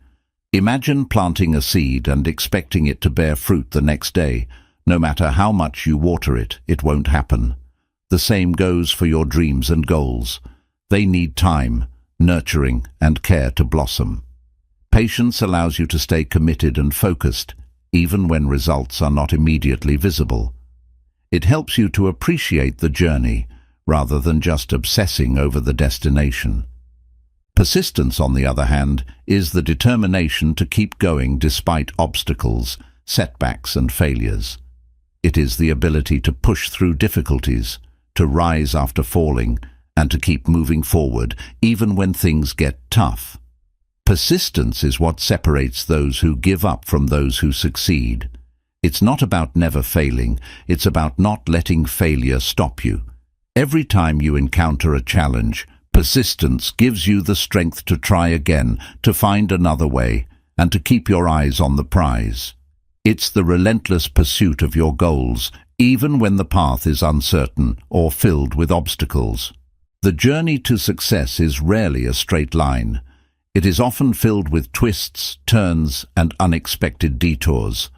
S1: Imagine planting a seed and expecting it to bear fruit the next day. No matter how much you water it, it won't happen. The same goes for your dreams and goals. They need time, nurturing, and care to blossom. Patience allows you to stay committed and focused, even when results are not immediately visible. It helps you to appreciate the journey, rather than just obsessing over the destination. Persistence, on the other hand, is the determination to keep going despite obstacles, setbacks, and failures. It is the ability to push through difficulties, to rise after falling, and to keep moving forward, even when things get tough. Persistence is what separates those who give up from those who succeed. It's not about never failing, it's about not letting failure stop you. Every time you encounter a challenge, persistence gives you the strength to try again, to find another way, and to keep your eyes on the prize. It's the relentless pursuit of your goals, even when the path is uncertain or filled with obstacles. The journey to success is rarely a straight line. It is often filled with twists, turns, and unexpected detours.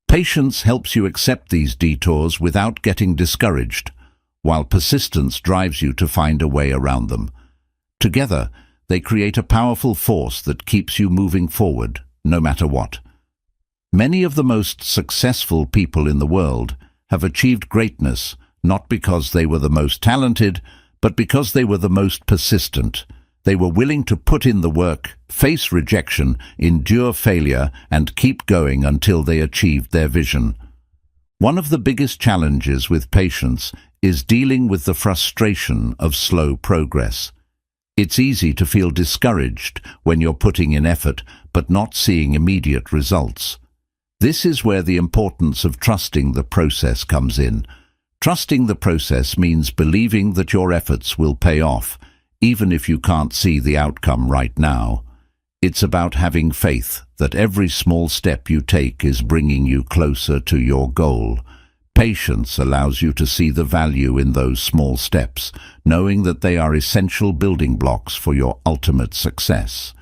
S1: Patience helps you accept these detours without getting discouraged, while persistence drives you to find a way around them. Together, they create a powerful force that keeps you moving forward, no matter what. Many of the most successful people in the world have achieved greatness not because they were the most talented, but because they were the most persistent. They were willing to put in the work, face rejection, endure failure, and keep going until they achieved their vision. One of the biggest challenges with patience is dealing with the frustration of slow progress. It's easy to feel discouraged when you're putting in effort but not seeing immediate results. This is where the importance of trusting the process comes in. Trusting the process means believing that your efforts will pay off, even if you can't see the outcome right now. It's about having faith that every small step you take is bringing you closer to your goal. Patience allows you to see the value in those small steps, knowing that they are essential building blocks for your ultimate success.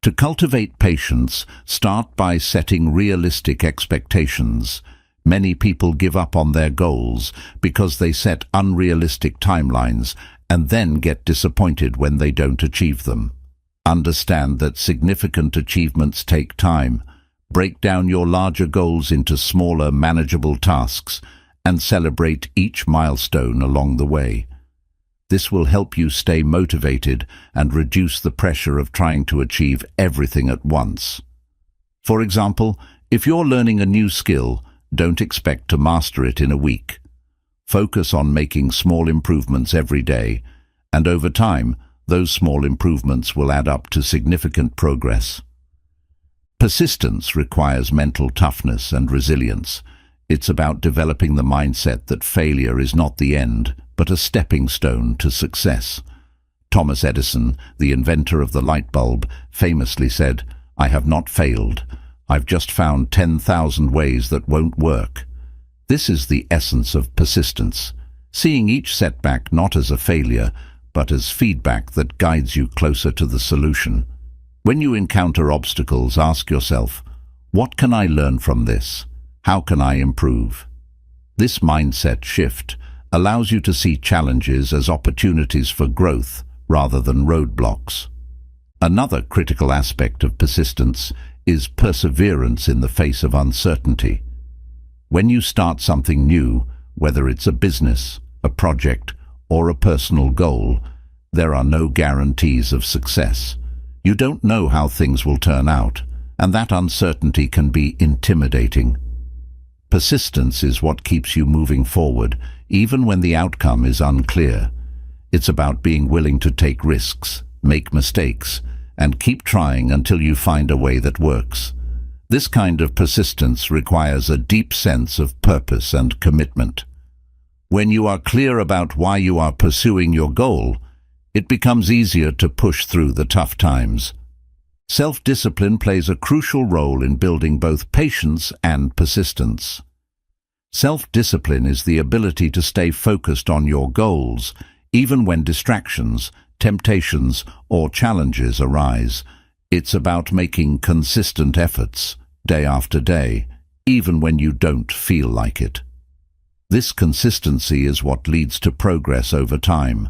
S1: To cultivate patience, start by setting realistic expectations. Many people give up on their goals because they set unrealistic timelines and then get disappointed when they don't achieve them. Understand that significant achievements take time. Break down your larger goals into smaller, manageable tasks and celebrate each milestone along the way. This will help you stay motivated and reduce the pressure of trying to achieve everything at once. For example, if you're learning a new skill, don't expect to master it in a week. Focus on making small improvements every day, and over time, those small improvements will add up to significant progress. Persistence requires mental toughness and resilience. It's about developing the mindset that failure is not the end, but a stepping stone to success. Thomas Edison, the inventor of the light bulb, famously said, "I have not failed. I've just found 10,000 ways that won't work." This is the essence of persistence, seeing each setback not as a failure, but as feedback that guides you closer to the solution. When you encounter obstacles, ask yourself, what can I learn from this? How can I improve? This mindset shift allows you to see challenges as opportunities for growth rather than roadblocks. Another critical aspect of persistence is perseverance in the face of uncertainty. When you start something new, whether it's a business, a project, or a personal goal, there are no guarantees of success. You don't know how things will turn out, and that uncertainty can be intimidating. Persistence is what keeps you moving forward, even when the outcome is unclear. It's about being willing to take risks, make mistakes, and keep trying until you find a way that works. This kind of persistence requires a deep sense of purpose and commitment. When you are clear about why you are pursuing your goal, it becomes easier to push through the tough times. Self-discipline plays a crucial role in building both patience and persistence. Self-discipline is the ability to stay focused on your goals, even when distractions, temptations, or challenges arise. It's about making consistent efforts, day after day, even when you don't feel like it. This consistency is what leads to progress over time.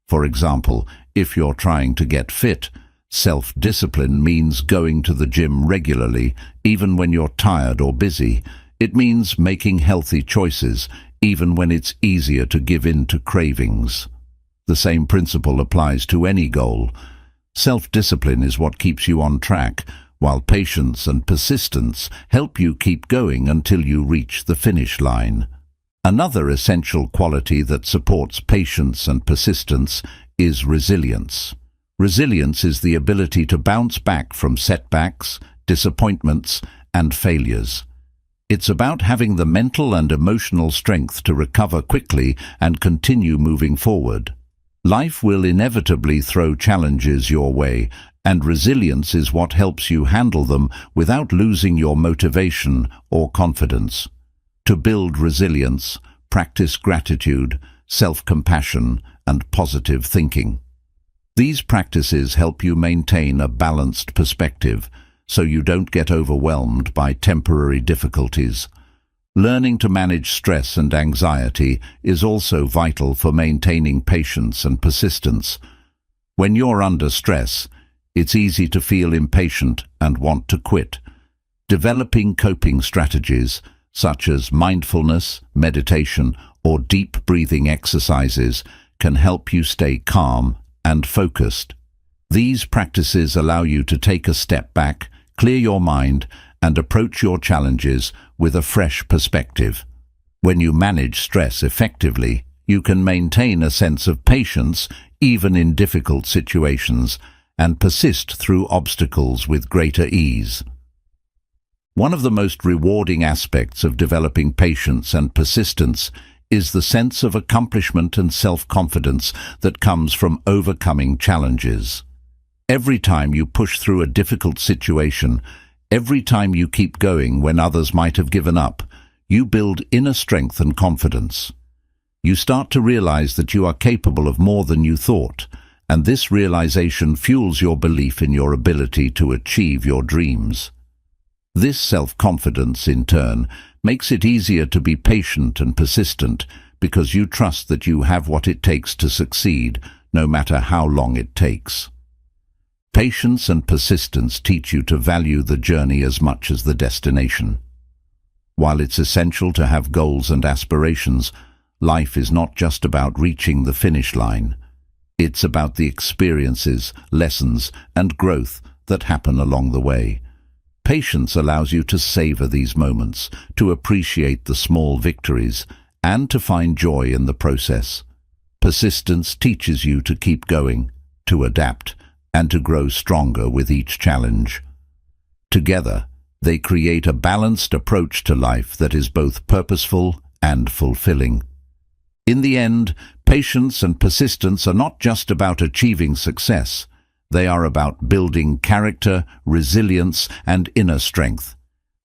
S1: For example, if you're trying to get fit, self-discipline means going to the gym regularly, even when you're tired or busy. It means making healthy choices, even when it's easier to give in to cravings. The same principle applies to any goal. Self-discipline is what keeps you on track, while patience and persistence help you keep going until you reach the finish line. Another essential quality that supports patience and persistence is resilience. Resilience is the ability to bounce back from setbacks, disappointments, and failures. It's about having the mental and emotional strength to recover quickly and continue moving forward. Life will inevitably throw challenges your way, and resilience is what helps you handle them without losing your motivation or confidence. To build resilience, practice gratitude, self-compassion, and positive thinking. These practices help you maintain a balanced perspective, so you don't get overwhelmed by temporary difficulties. Learning to manage stress and anxiety is also vital for maintaining patience and persistence. When you're under stress, it's easy to feel impatient and want to quit. Developing coping strategies such as mindfulness, meditation, or deep breathing exercises can help you stay calm and focused. These practices allow you to take a step back, clear your mind, and approach your challenges with a fresh perspective. When you manage stress effectively, you can maintain a sense of patience even in difficult situations and persist through obstacles with greater ease. One of the most rewarding aspects of developing patience and persistence is the sense of accomplishment and self-confidence that comes from overcoming challenges. Every time you push through a difficult situation, every time you keep going when others might have given up, you build inner strength and confidence. You start to realize that you are capable of more than you thought, and this realization fuels your belief in your ability to achieve your dreams. This self-confidence, in turn, makes it easier to be patient and persistent because you trust that you have what it takes to succeed, no matter how long it takes. Patience and persistence teach you to value the journey as much as the destination. While it's essential to have goals and aspirations, life is not just about reaching the finish line. It's about the experiences, lessons, and growth that happen along the way. Patience allows you to savor these moments, to appreciate the small victories, and to find joy in the process. Persistence teaches you to keep going, to adapt, and to grow stronger with each challenge. Together, they create a balanced approach to life that is both purposeful and fulfilling. In the end, patience and persistence are not just about achieving success. They are about building character, resilience, and inner strength.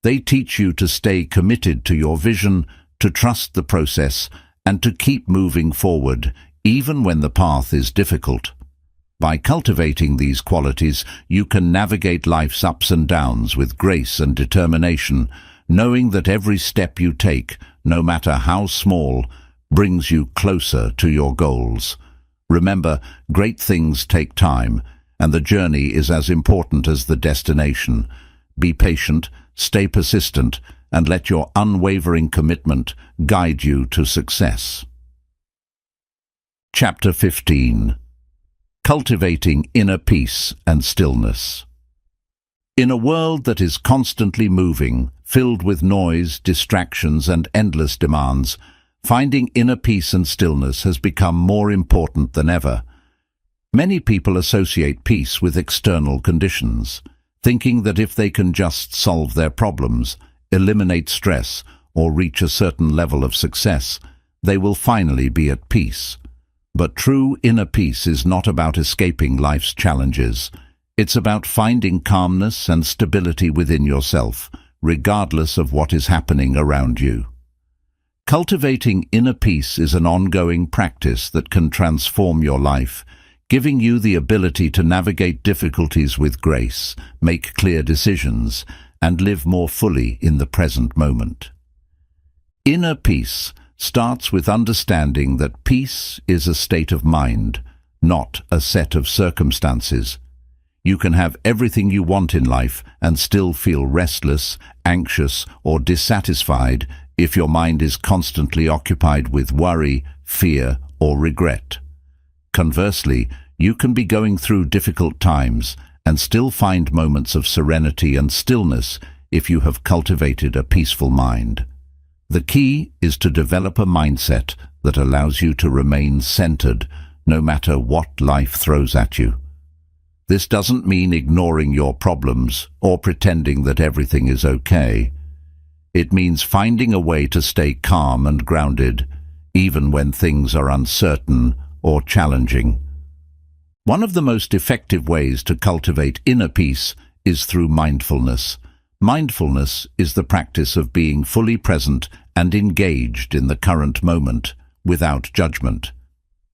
S1: They teach you to stay committed to your vision, to trust the process, and to keep moving forward, even when the path is difficult. By cultivating these qualities, you can navigate life's ups and downs with grace and determination, knowing that every step you take, no matter how small, brings you closer to your goals. Remember, great things take time, and the journey is as important as the destination. Be patient, stay persistent, and let your unwavering commitment guide you to success. Chapter 15. Cultivating Inner Peace and Stillness. In a world that is constantly moving, filled with noise, distractions, and endless demands, finding inner peace and stillness has become more important than ever. Many people associate peace with external conditions, thinking that if they can just solve their problems, eliminate stress, or reach a certain level of success, they will finally be at peace. But true inner peace is not about escaping life's challenges. It's about finding calmness and stability within yourself, regardless of what is happening around you. Cultivating inner peace is an ongoing practice that can transform your life, giving you the ability to navigate difficulties with grace, make clear decisions, and live more fully in the present moment. Inner peace starts with understanding that peace is a state of mind, not a set of circumstances. You can have everything you want in life and still feel restless, anxious, or dissatisfied if your mind is constantly occupied with worry, fear, or regret. Conversely, you can be going through difficult times and still find moments of serenity and stillness if you have cultivated a peaceful mind. The key is to develop a mindset that allows you to remain centered no matter what life throws at you. This doesn't mean ignoring your problems or pretending that everything is okay. It means finding a way to stay calm and grounded, even when things are uncertain or challenging. One of the most effective ways to cultivate inner peace is through mindfulness. Mindfulness is the practice of being fully present and engaged in the current moment, without judgment.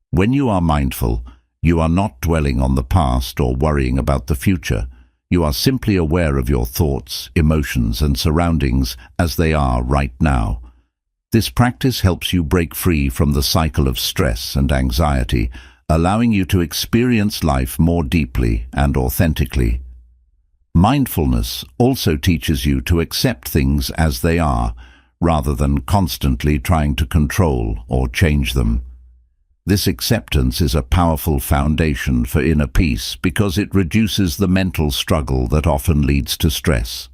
S1: When you are mindful, you are not dwelling on the past or worrying about the future. You are simply aware of your thoughts, emotions, and surroundings as they are right now. This practice helps you break free from the cycle of stress and anxiety, allowing you to experience life more deeply and authentically. Mindfulness also teaches you to accept things as they are, rather than constantly trying to control or change them. This acceptance is a powerful foundation for inner peace because it reduces the mental struggle that often leads to stress.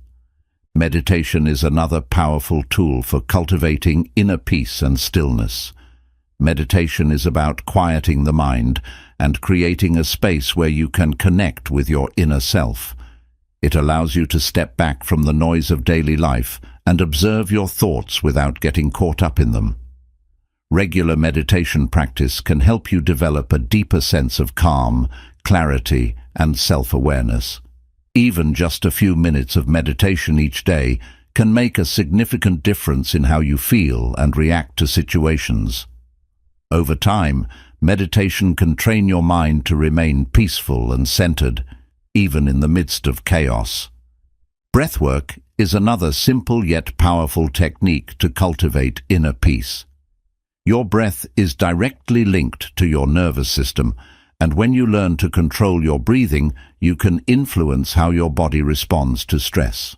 S1: Meditation is another powerful tool for cultivating inner peace and stillness. Meditation is about quieting the mind and creating a space where you can connect with your inner self. It allows you to step back from the noise of daily life and observe your thoughts without getting caught up in them. Regular meditation practice can help you develop a deeper sense of calm, clarity, and self-awareness. Even just a few minutes of meditation each day can make a significant difference in how you feel and react to situations. Over time, meditation can train your mind to remain peaceful and centered, even in the midst of chaos. Breathwork is another simple yet powerful technique to cultivate inner peace. Your breath is directly linked to your nervous system, and when you learn to control your breathing, you can influence how your body responds to stress.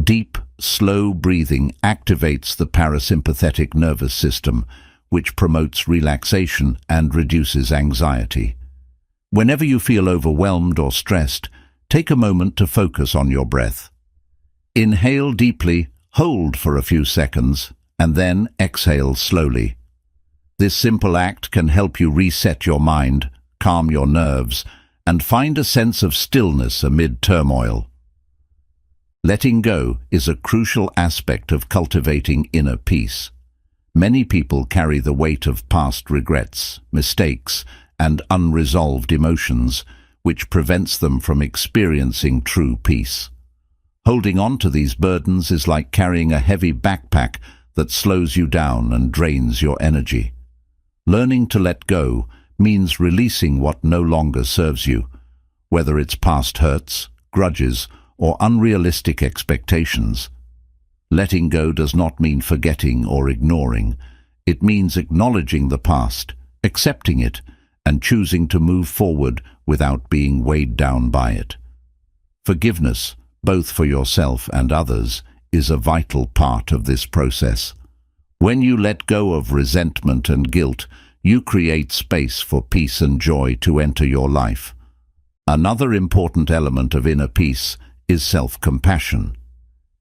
S1: Deep, slow breathing activates the parasympathetic nervous system, which promotes relaxation and reduces anxiety. Whenever you feel overwhelmed or stressed, take a moment to focus on your breath. Inhale deeply, hold for a few seconds, and then exhale slowly. This simple act can help you reset your mind, calm your nerves, and find a sense of stillness amid turmoil. Letting go is a crucial aspect of cultivating inner peace. Many people carry the weight of past regrets, mistakes, and unresolved emotions, which prevents them from experiencing true peace. Holding on to these burdens is like carrying a heavy backpack that slows you down and drains your energy. Learning to let go means releasing what no longer serves you, whether it's past hurts, grudges, or unrealistic expectations. Letting go does not mean forgetting or ignoring. It means acknowledging the past, accepting it, and choosing to move forward without being weighed down by it. Forgiveness, both for yourself and others, is a vital part of this process. When you let go of resentment and guilt, you create space for peace and joy to enter your life. Another important element of inner peace is self-compassion.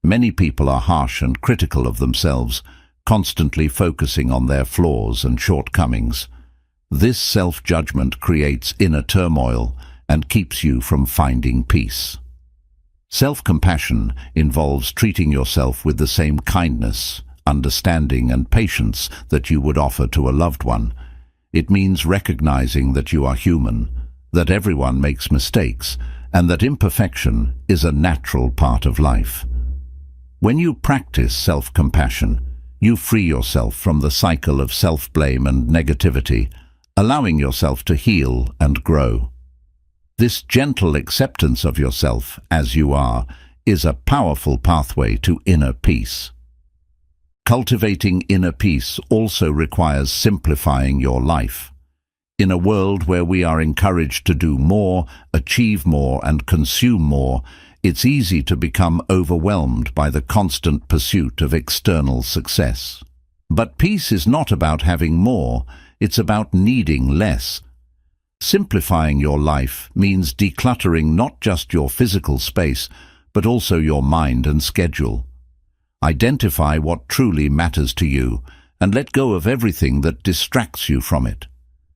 S1: Many people are harsh and critical of themselves, constantly focusing on their flaws and shortcomings. This self-judgment creates inner turmoil and keeps you from finding peace. Self-compassion involves treating yourself with the same kindness, understanding, and patience that you would offer to a loved one. It means recognizing that you are human, that everyone makes mistakes, and that imperfection is a natural part of life. When you practice self-compassion, you free yourself from the cycle of self-blame and negativity, allowing yourself to heal and grow. This gentle acceptance of yourself as you are is a powerful pathway to inner peace. Cultivating inner peace also requires simplifying your life. In a world where we are encouraged to do more, achieve more, and consume more, it's easy to become overwhelmed by the constant pursuit of external success. But peace is not about having more, it's about needing less. Simplifying your life means decluttering not just your physical space, but also your mind and schedule. Identify what truly matters to you and let go of everything that distracts you from it.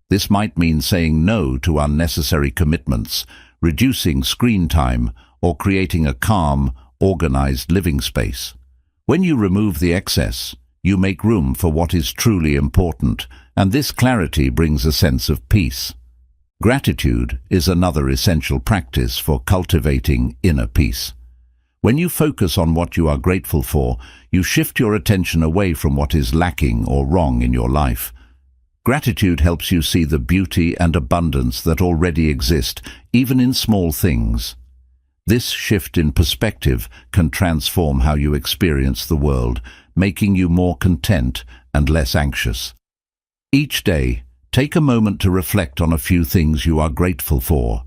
S1: This might mean saying no to unnecessary commitments, reducing screen time, or creating a calm, organized living space. When you remove the excess, you make room for what is truly important, and this clarity brings a sense of peace. Gratitude is another essential practice for cultivating inner peace. When you focus on what you are grateful for, you shift your attention away from what is lacking or wrong in your life. Gratitude helps you see the beauty and abundance that already exist, even in small things. This shift in perspective can transform how you experience the world, making you more content and less anxious. Each day, take a moment to reflect on a few things you are grateful for.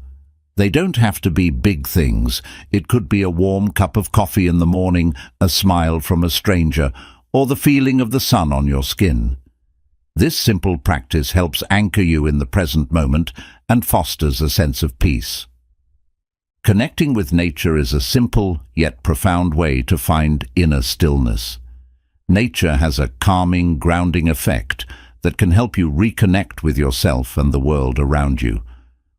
S1: They don't have to be big things. It could be a warm cup of coffee in the morning, a smile from a stranger, or the feeling of the sun on your skin. This simple practice helps anchor you in the present moment and fosters a sense of peace. Connecting with nature is a simple yet profound way to find inner stillness. Nature has a calming, grounding effect that can help you reconnect with yourself and the world around you.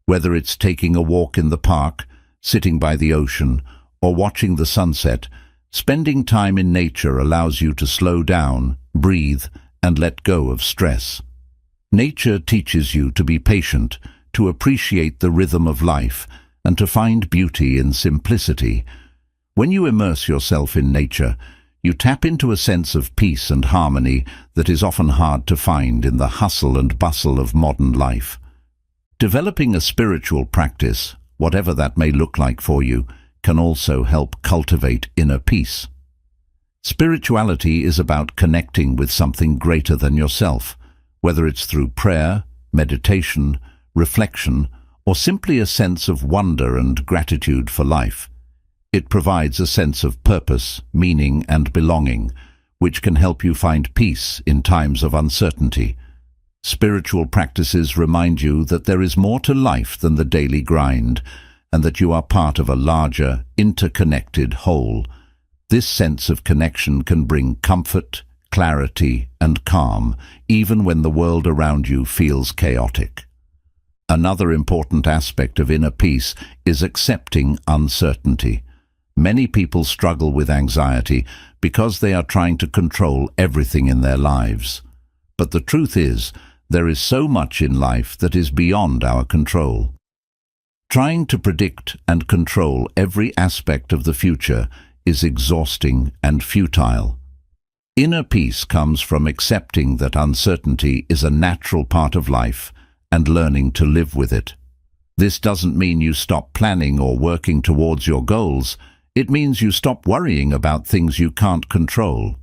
S1: Whether it's taking a walk in the park, sitting by the ocean, or watching the sunset, spending time in nature allows you to slow down, breathe, and let go of stress. Nature teaches you to be patient, to appreciate the rhythm of life, and to find beauty in simplicity. When you immerse yourself in nature, you tap into a sense of peace and harmony that is often hard to find in the hustle and bustle of modern life. Developing a spiritual practice, whatever that may look like for you, can also help cultivate inner peace. Spirituality is about connecting with something greater than yourself, whether it's through prayer, meditation, reflection, or simply a sense of wonder and gratitude for life. It provides a sense of purpose, meaning, and belonging, which can help you find peace in times of uncertainty. Spiritual practices remind you that there is more to life than the daily grind, and that you are part of a larger, interconnected whole. This sense of connection can bring comfort, clarity, and calm, even when the world around you feels chaotic. Another important aspect of inner peace is accepting uncertainty. Many people struggle with anxiety because they are trying to control everything in their lives. But the truth is, there is so much in life that is beyond our control. Trying to predict and control every aspect of the future is exhausting and futile. Inner peace comes from accepting that uncertainty is a natural part of life and learning to live with it. This doesn't mean you stop planning or working towards your goals. It means you stop worrying about things you can't control.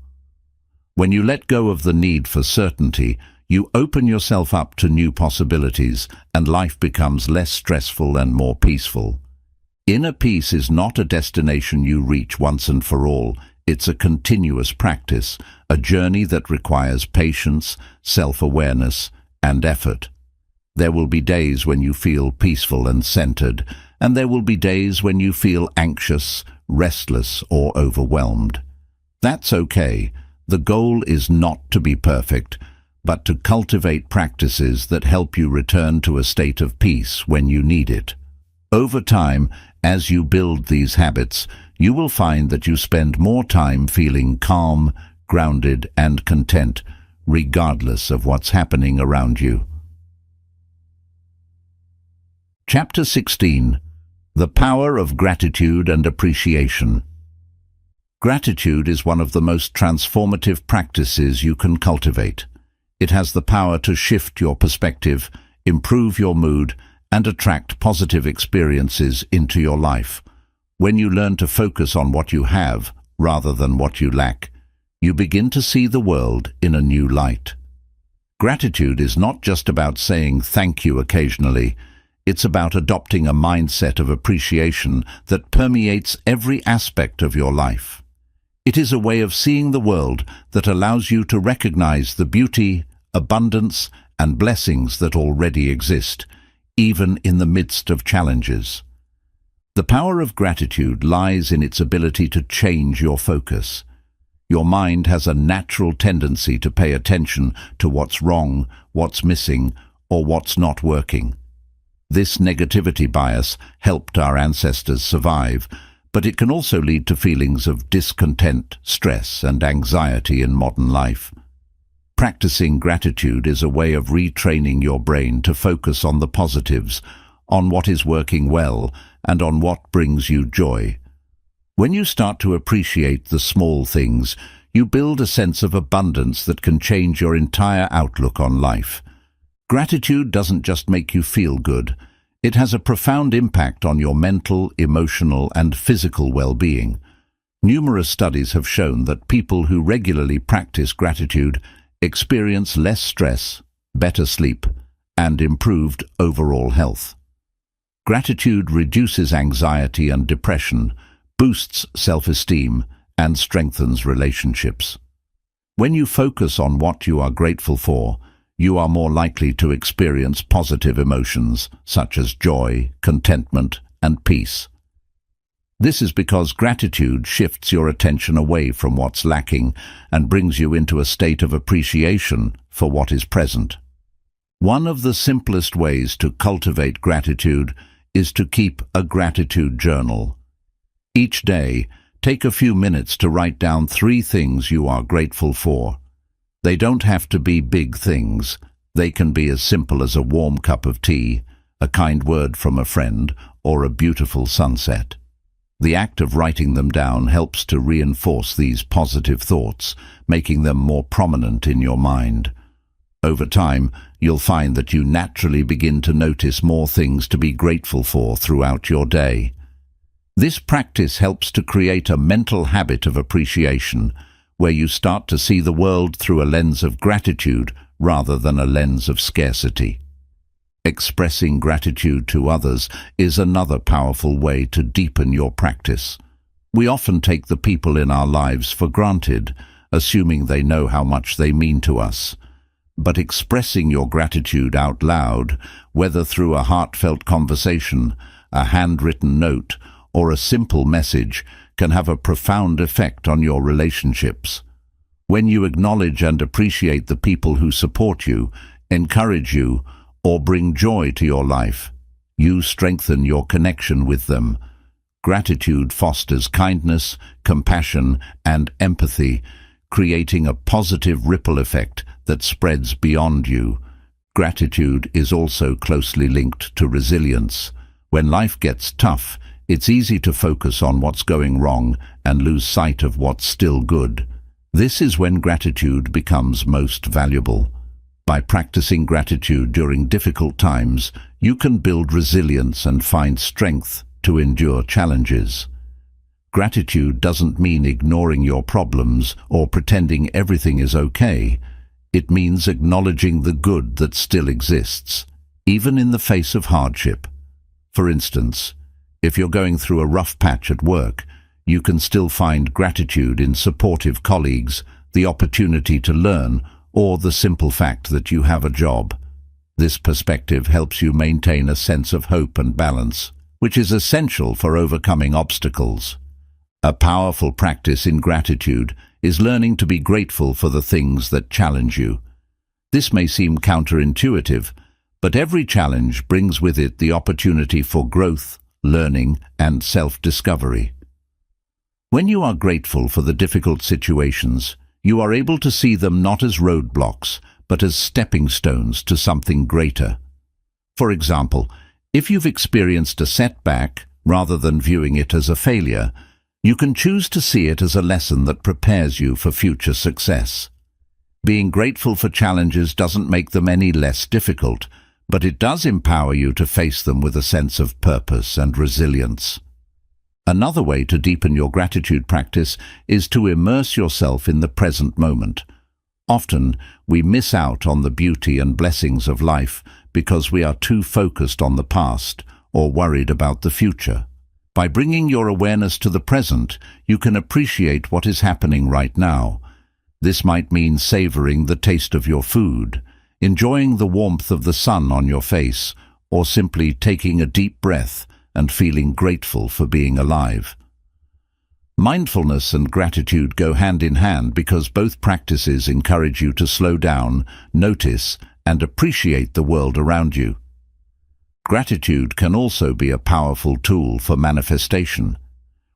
S1: When you let go of the need for certainty, you open yourself up to new possibilities, and life becomes less stressful and more peaceful. Inner peace is not a destination you reach once and for all. It's a continuous practice, a journey that requires patience, self-awareness, and effort. There will be days when you feel peaceful and centered, and there will be days when you feel anxious, restless, or overwhelmed. That's okay. The goal is not to be perfect, but to cultivate practices that help you return to a state of peace when you need it. Over time, as you build these habits, you will find that you spend more time feeling calm, grounded, and content, regardless of what's happening around you. Chapter 16. The Power of Gratitude and Appreciation. Gratitude is one of the most transformative practices you can cultivate. It has the power to shift your perspective, improve your mood, and attract positive experiences into your life. When you learn to focus on what you have rather than what you lack, you begin to see the world in a new light. Gratitude is not just about saying thank you occasionally. It's about adopting a mindset of appreciation that permeates every aspect of your life. It is a way of seeing the world that allows you to recognize the beauty, abundance, and blessings that already exist, even in the midst of challenges. The power of gratitude lies in its ability to change your focus. Your mind has a natural tendency to pay attention to what's wrong, what's missing, or what's not working. This negativity bias helped our ancestors survive, but it can also lead to feelings of discontent, stress, and anxiety in modern life. Practicing gratitude is a way of retraining your brain to focus on the positives, on what is working well, and on what brings you joy. When you start to appreciate the small things, you build a sense of abundance that can change your entire outlook on life. Gratitude doesn't just make you feel good. It has a profound impact on your mental, emotional, and physical well-being. Numerous studies have shown that people who regularly practice gratitude experience less stress, better sleep, and improved overall health. Gratitude reduces anxiety and depression, boosts self-esteem, and strengthens relationships. When you focus on what you are grateful for, you are more likely to experience positive emotions such as joy, contentment, and peace. This is because gratitude shifts your attention away from what's lacking and brings you into a state of appreciation for what is present. One of the simplest ways to cultivate gratitude is to keep a gratitude journal. Each day, take a few minutes to write down 3 things you are grateful for. They don't have to be big things. They can be as simple as a warm cup of tea, a kind word from a friend, or a beautiful sunset. The act of writing them down helps to reinforce these positive thoughts, making them more prominent in your mind. Over time, you'll find that you naturally begin to notice more things to be grateful for throughout your day. This practice helps to create a mental habit of appreciation, where you start to see the world through a lens of gratitude rather than a lens of scarcity. Expressing gratitude to others is another powerful way to deepen your practice. We often take the people in our lives for granted, assuming they know how much they mean to us. But expressing your gratitude out loud, whether through a heartfelt conversation, a handwritten note, or a simple message, can have a profound effect on your relationships. When you acknowledge and appreciate the people who support you, encourage you, or bring joy to your life, you strengthen your connection with them. Gratitude fosters kindness, compassion, and empathy, creating a positive ripple effect that spreads beyond you. Gratitude is also closely linked to resilience. When life gets tough, it's easy to focus on what's going wrong and lose sight of what's still good. This is when gratitude becomes most valuable. By practicing gratitude during difficult times, you can build resilience and find strength to endure challenges. Gratitude doesn't mean ignoring your problems or pretending everything is okay. It means acknowledging the good that still exists, even in the face of hardship. For instance, if you're going through a rough patch at work, you can still find gratitude in supportive colleagues, the opportunity to learn, or the simple fact that you have a job. This perspective helps you maintain a sense of hope and balance, which is essential for overcoming obstacles. A powerful practice in gratitude is learning to be grateful for the things that challenge you. This may seem counterintuitive, but every challenge brings with it the opportunity for growth, learning, and self-discovery. When you are grateful for the difficult situations, you are able to see them not as roadblocks, but as stepping stones to something greater. For example, if you've experienced a setback, rather than viewing it as a failure, you can choose to see it as a lesson that prepares you for future success. Being grateful for challenges doesn't make them any less difficult, but it does empower you to face them with a sense of purpose and resilience. Another way to deepen your gratitude practice is to immerse yourself in the present moment. Often, we miss out on the beauty and blessings of life because we are too focused on the past or worried about the future. By bringing your awareness to the present, you can appreciate what is happening right now. This might mean savoring the taste of your food, enjoying the warmth of the sun on your face, or simply taking a deep breath and feeling grateful for being alive. Mindfulness and gratitude go hand in hand because both practices encourage you to slow down, notice, and appreciate the world around you. Gratitude can also be a powerful tool for manifestation.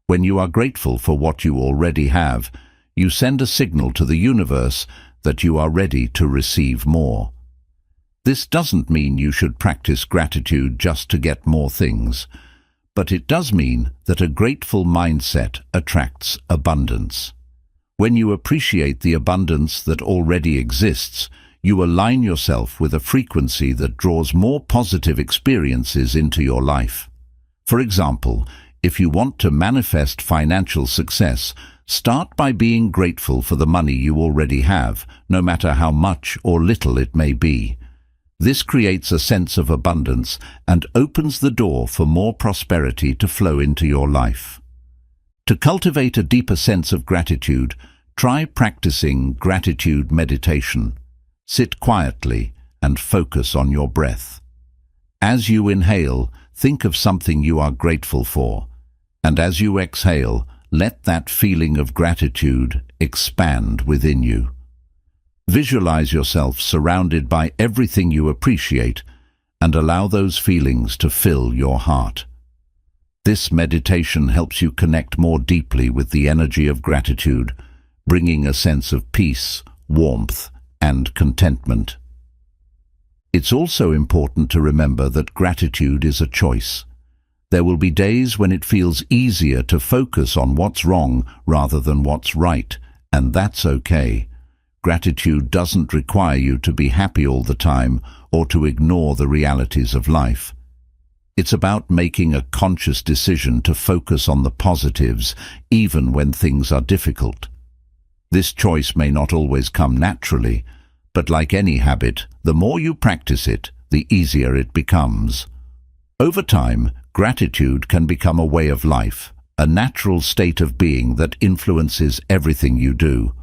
S1: When you are grateful for what you already have, you send a signal to the universe that you are ready to receive more. This doesn't mean you should practice gratitude just to get more things, but it does mean that a grateful mindset attracts abundance. When you appreciate the abundance that already exists, you align yourself with a frequency that draws more positive experiences into your life. For example, If you want to manifest financial success, start by being grateful for the money you already have, no matter how much or little it may be. This creates a sense of abundance and opens the door for more prosperity to flow into your life. To cultivate a deeper sense of gratitude, try practicing gratitude meditation. Sit quietly and focus on your breath. As you inhale, think of something you are grateful for, and as you exhale, let that feeling of gratitude expand within you. Visualize yourself surrounded by everything you appreciate and allow those feelings to fill your heart. This meditation helps you connect more deeply with the energy of gratitude, bringing a sense of peace, warmth, and contentment. It's also important to remember that gratitude is a choice. There will be days when it feels easier to focus on what's wrong rather than what's right, and that's okay. Gratitude doesn't require you to be happy all the time or to ignore the realities of life. It's about making a conscious decision to focus on the positives, even when things are difficult. This choice may not always come naturally, but like any habit, the more you practice it, the easier it becomes. Over time, gratitude can become a way of life, a natural state of being that influences everything you do.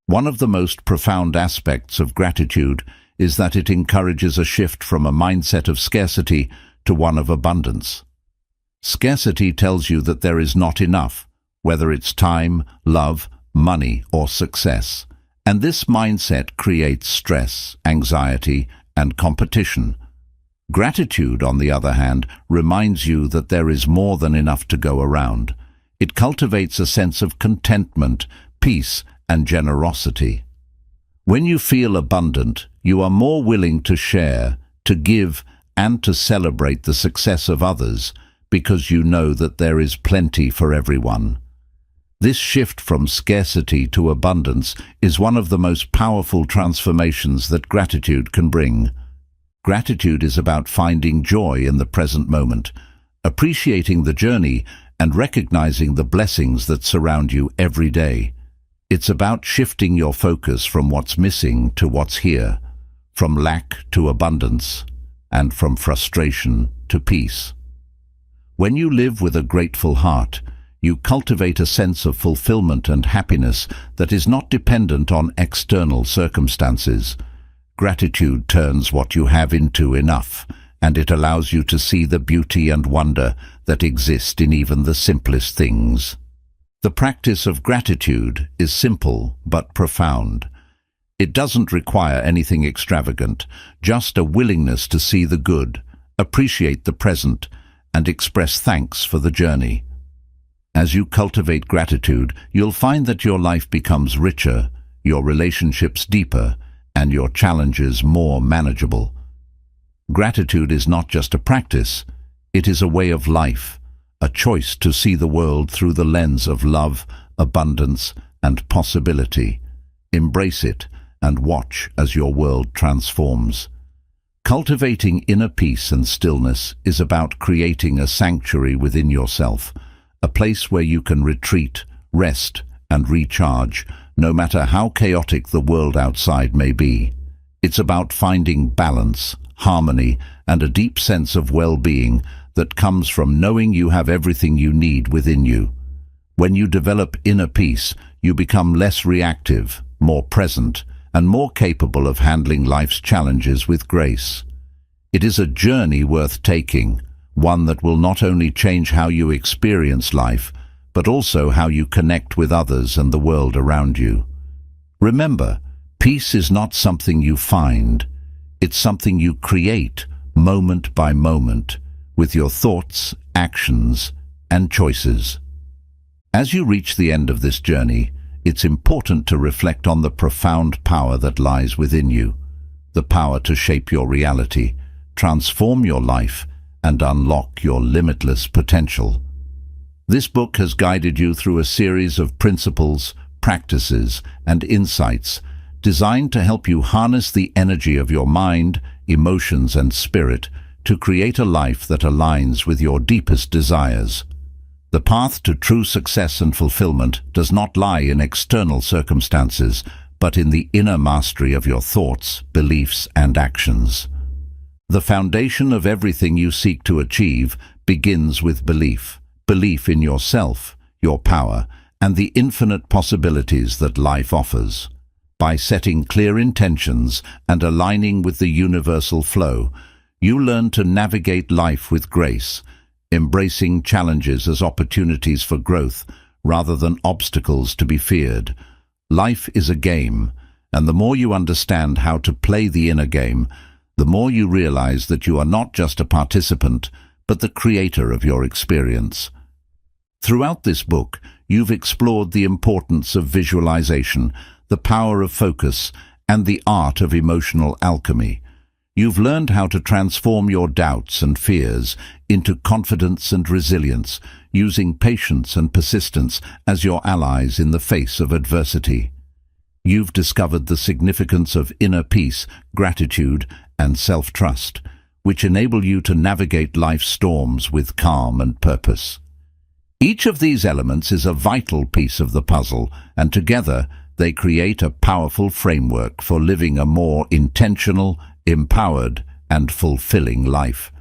S1: One of the most profound aspects of gratitude is that it encourages a shift from a mindset of scarcity to one of abundance. Scarcity tells you that there is not enough, whether it's time, love, money, or success. And this mindset creates stress, anxiety, and competition. Gratitude, on the other hand, reminds you that there is more than enough to go around. It cultivates a sense of contentment, peace, and generosity. When you feel abundant, you are more willing to share, to give, and to celebrate the success of others because you know that there is plenty for everyone. This shift from scarcity to abundance is one of the most powerful transformations that gratitude can bring. Gratitude is about finding joy in the present moment, appreciating the journey, and recognizing the blessings that surround you every day. It's about shifting your focus from what's missing to what's here, from lack to abundance, and from frustration to peace. When you live with a grateful heart, you cultivate a sense of fulfillment and happiness that is not dependent on external circumstances. Gratitude turns what you have into enough, and it allows you to see the beauty and wonder that exist in even the simplest things. The practice of gratitude is simple but profound. It doesn't require anything extravagant, just a willingness to see the good, appreciate the present, and express thanks for the journey. As you cultivate gratitude, you'll find that your life becomes richer, your relationships deeper, and your challenges more manageable. Gratitude is not just a practice, it is a way of life, a choice to see the world through the lens of love, abundance, and possibility. Embrace it and watch as your world transforms. Cultivating inner peace and stillness is about creating a sanctuary within yourself, a place where you can retreat, rest, and recharge, no matter how chaotic the world outside may be. It's about finding balance, harmony, and a deep sense of well-being that comes from knowing you have everything you need within you. When you develop inner peace, you become less reactive, more present, and more capable of handling life's challenges with grace. It is a journey worth taking, one that will not only change how you experience life, but also how you connect with others and the world around you. Remember, peace is not something you find. It's something you create, moment by moment, with your thoughts, actions, and choices. As you reach the end of this journey, it's important to reflect on the profound power that lies within you, the power to shape your reality, transform your life, and unlock your limitless potential. This book has guided you through a series of principles, practices, and insights designed to help you harness the energy of your mind, emotions, and spirit to create a life that aligns with your deepest desires. The path to true success and fulfillment does not lie in external circumstances, but in the inner mastery of your thoughts, beliefs, and actions. The foundation of everything you seek to achieve begins with belief. Belief in yourself, your power, and the infinite possibilities that life offers. By setting clear intentions and aligning with the universal flow, you learn to navigate life with grace, embracing challenges as opportunities for growth rather than obstacles to be feared. Life is a game, and the more you understand how to play the inner game, the more you realize that you are not just a participant, but the creator of your experience. Throughout this book, you've explored the importance of visualization, the power of focus, and the art of emotional alchemy. You've learned how to transform your doubts and fears into confidence and resilience, using patience and persistence as your allies in the face of adversity. You've discovered the significance of inner peace, gratitude, and self-trust, which enable you to navigate life's storms with calm and purpose. Each of these elements is a vital piece of the puzzle, and together they create a powerful framework for living a more intentional, empowered, and fulfilling life.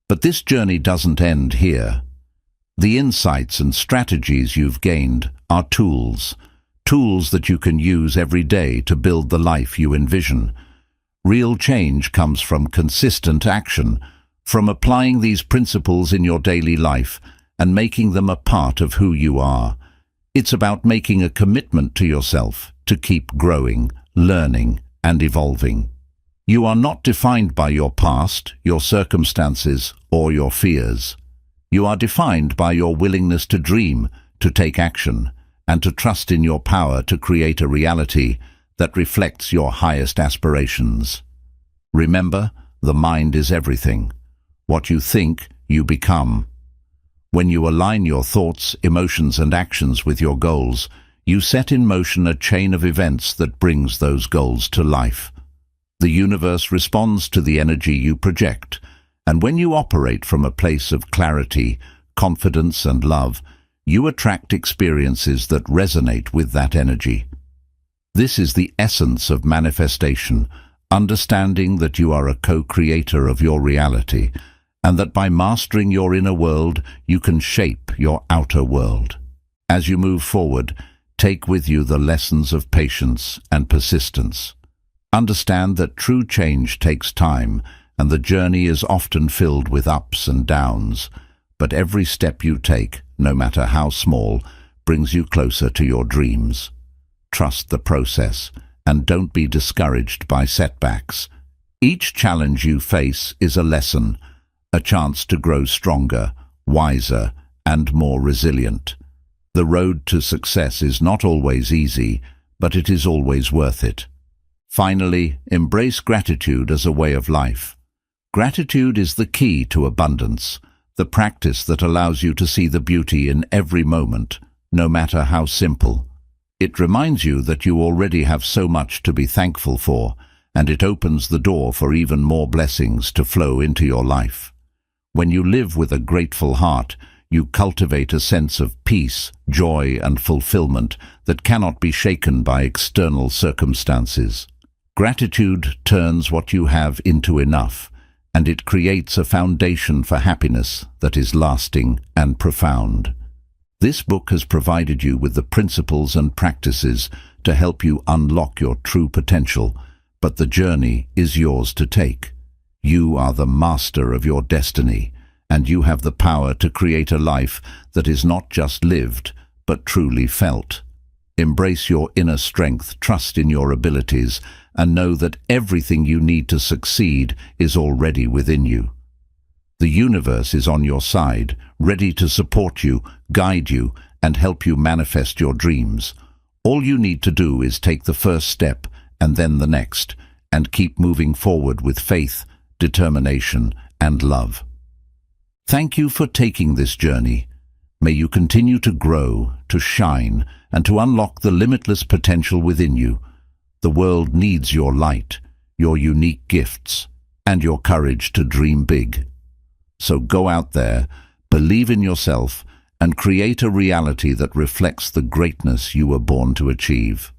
S1: But this journey doesn't end here. The insights and strategies you've gained are tools that you can use every day to build the life you envision. Real change comes from consistent action, from applying these principles in your daily life and making them a part of who you are. It's about making a commitment to yourself to keep growing, learning, and evolving. You are not defined by your past, your circumstances, or your fears. You are defined by your willingness to dream, to take action, and to trust in your power to create a reality that reflects your highest aspirations. Remember, the mind is everything. What you think, you become. When you align your thoughts, emotions, and actions with your goals, you set in motion a chain of events that brings those goals to life. The universe responds to the energy you project, and when you operate from a place of clarity, confidence, and love, you attract experiences that resonate with that energy. This is the essence of manifestation, understanding that you are a co-creator of your reality, and that by mastering your inner world, you can shape your outer world. As you move forward, take with you the lessons of patience and persistence. Understand that true change takes time, and the journey is often filled with ups and downs, but every step you take, no matter how small, brings you closer to your dreams. Trust the process, and don't be discouraged by setbacks. Each challenge you face is a lesson, a chance to grow stronger, wiser, and more resilient. The road to success is not always easy, but it is always worth it. Finally, embrace gratitude as a way of life. Gratitude is the key to abundance, the practice that allows you to see the beauty in every moment, no matter how simple. It reminds you that you already have so much to be thankful for, and it opens the door for even more blessings to flow into your life. When you live with a grateful heart, you cultivate a sense of peace, joy, and fulfillment that cannot be shaken by external circumstances. Gratitude turns what you have into enough, and it creates a foundation for happiness that is lasting and profound. This book has provided you with the principles and practices to help you unlock your true potential, but the journey is yours to take. You are the master of your destiny, and you have the power to create a life that is not just lived, but truly felt. Embrace your inner strength, trust in your abilities, and know that everything you need to succeed is already within you. The universe is on your side, ready to support you, guide you, and help you manifest your dreams. All you need to do is take the first step, and then the next, and keep moving forward with faith, determination, and love. Thank you for taking this journey. May you continue to grow, to shine, and to unlock the limitless potential within you. The world needs your light, your unique gifts, and your courage to dream big. So go out there, believe in yourself, and create a reality that reflects the greatness you were born to achieve.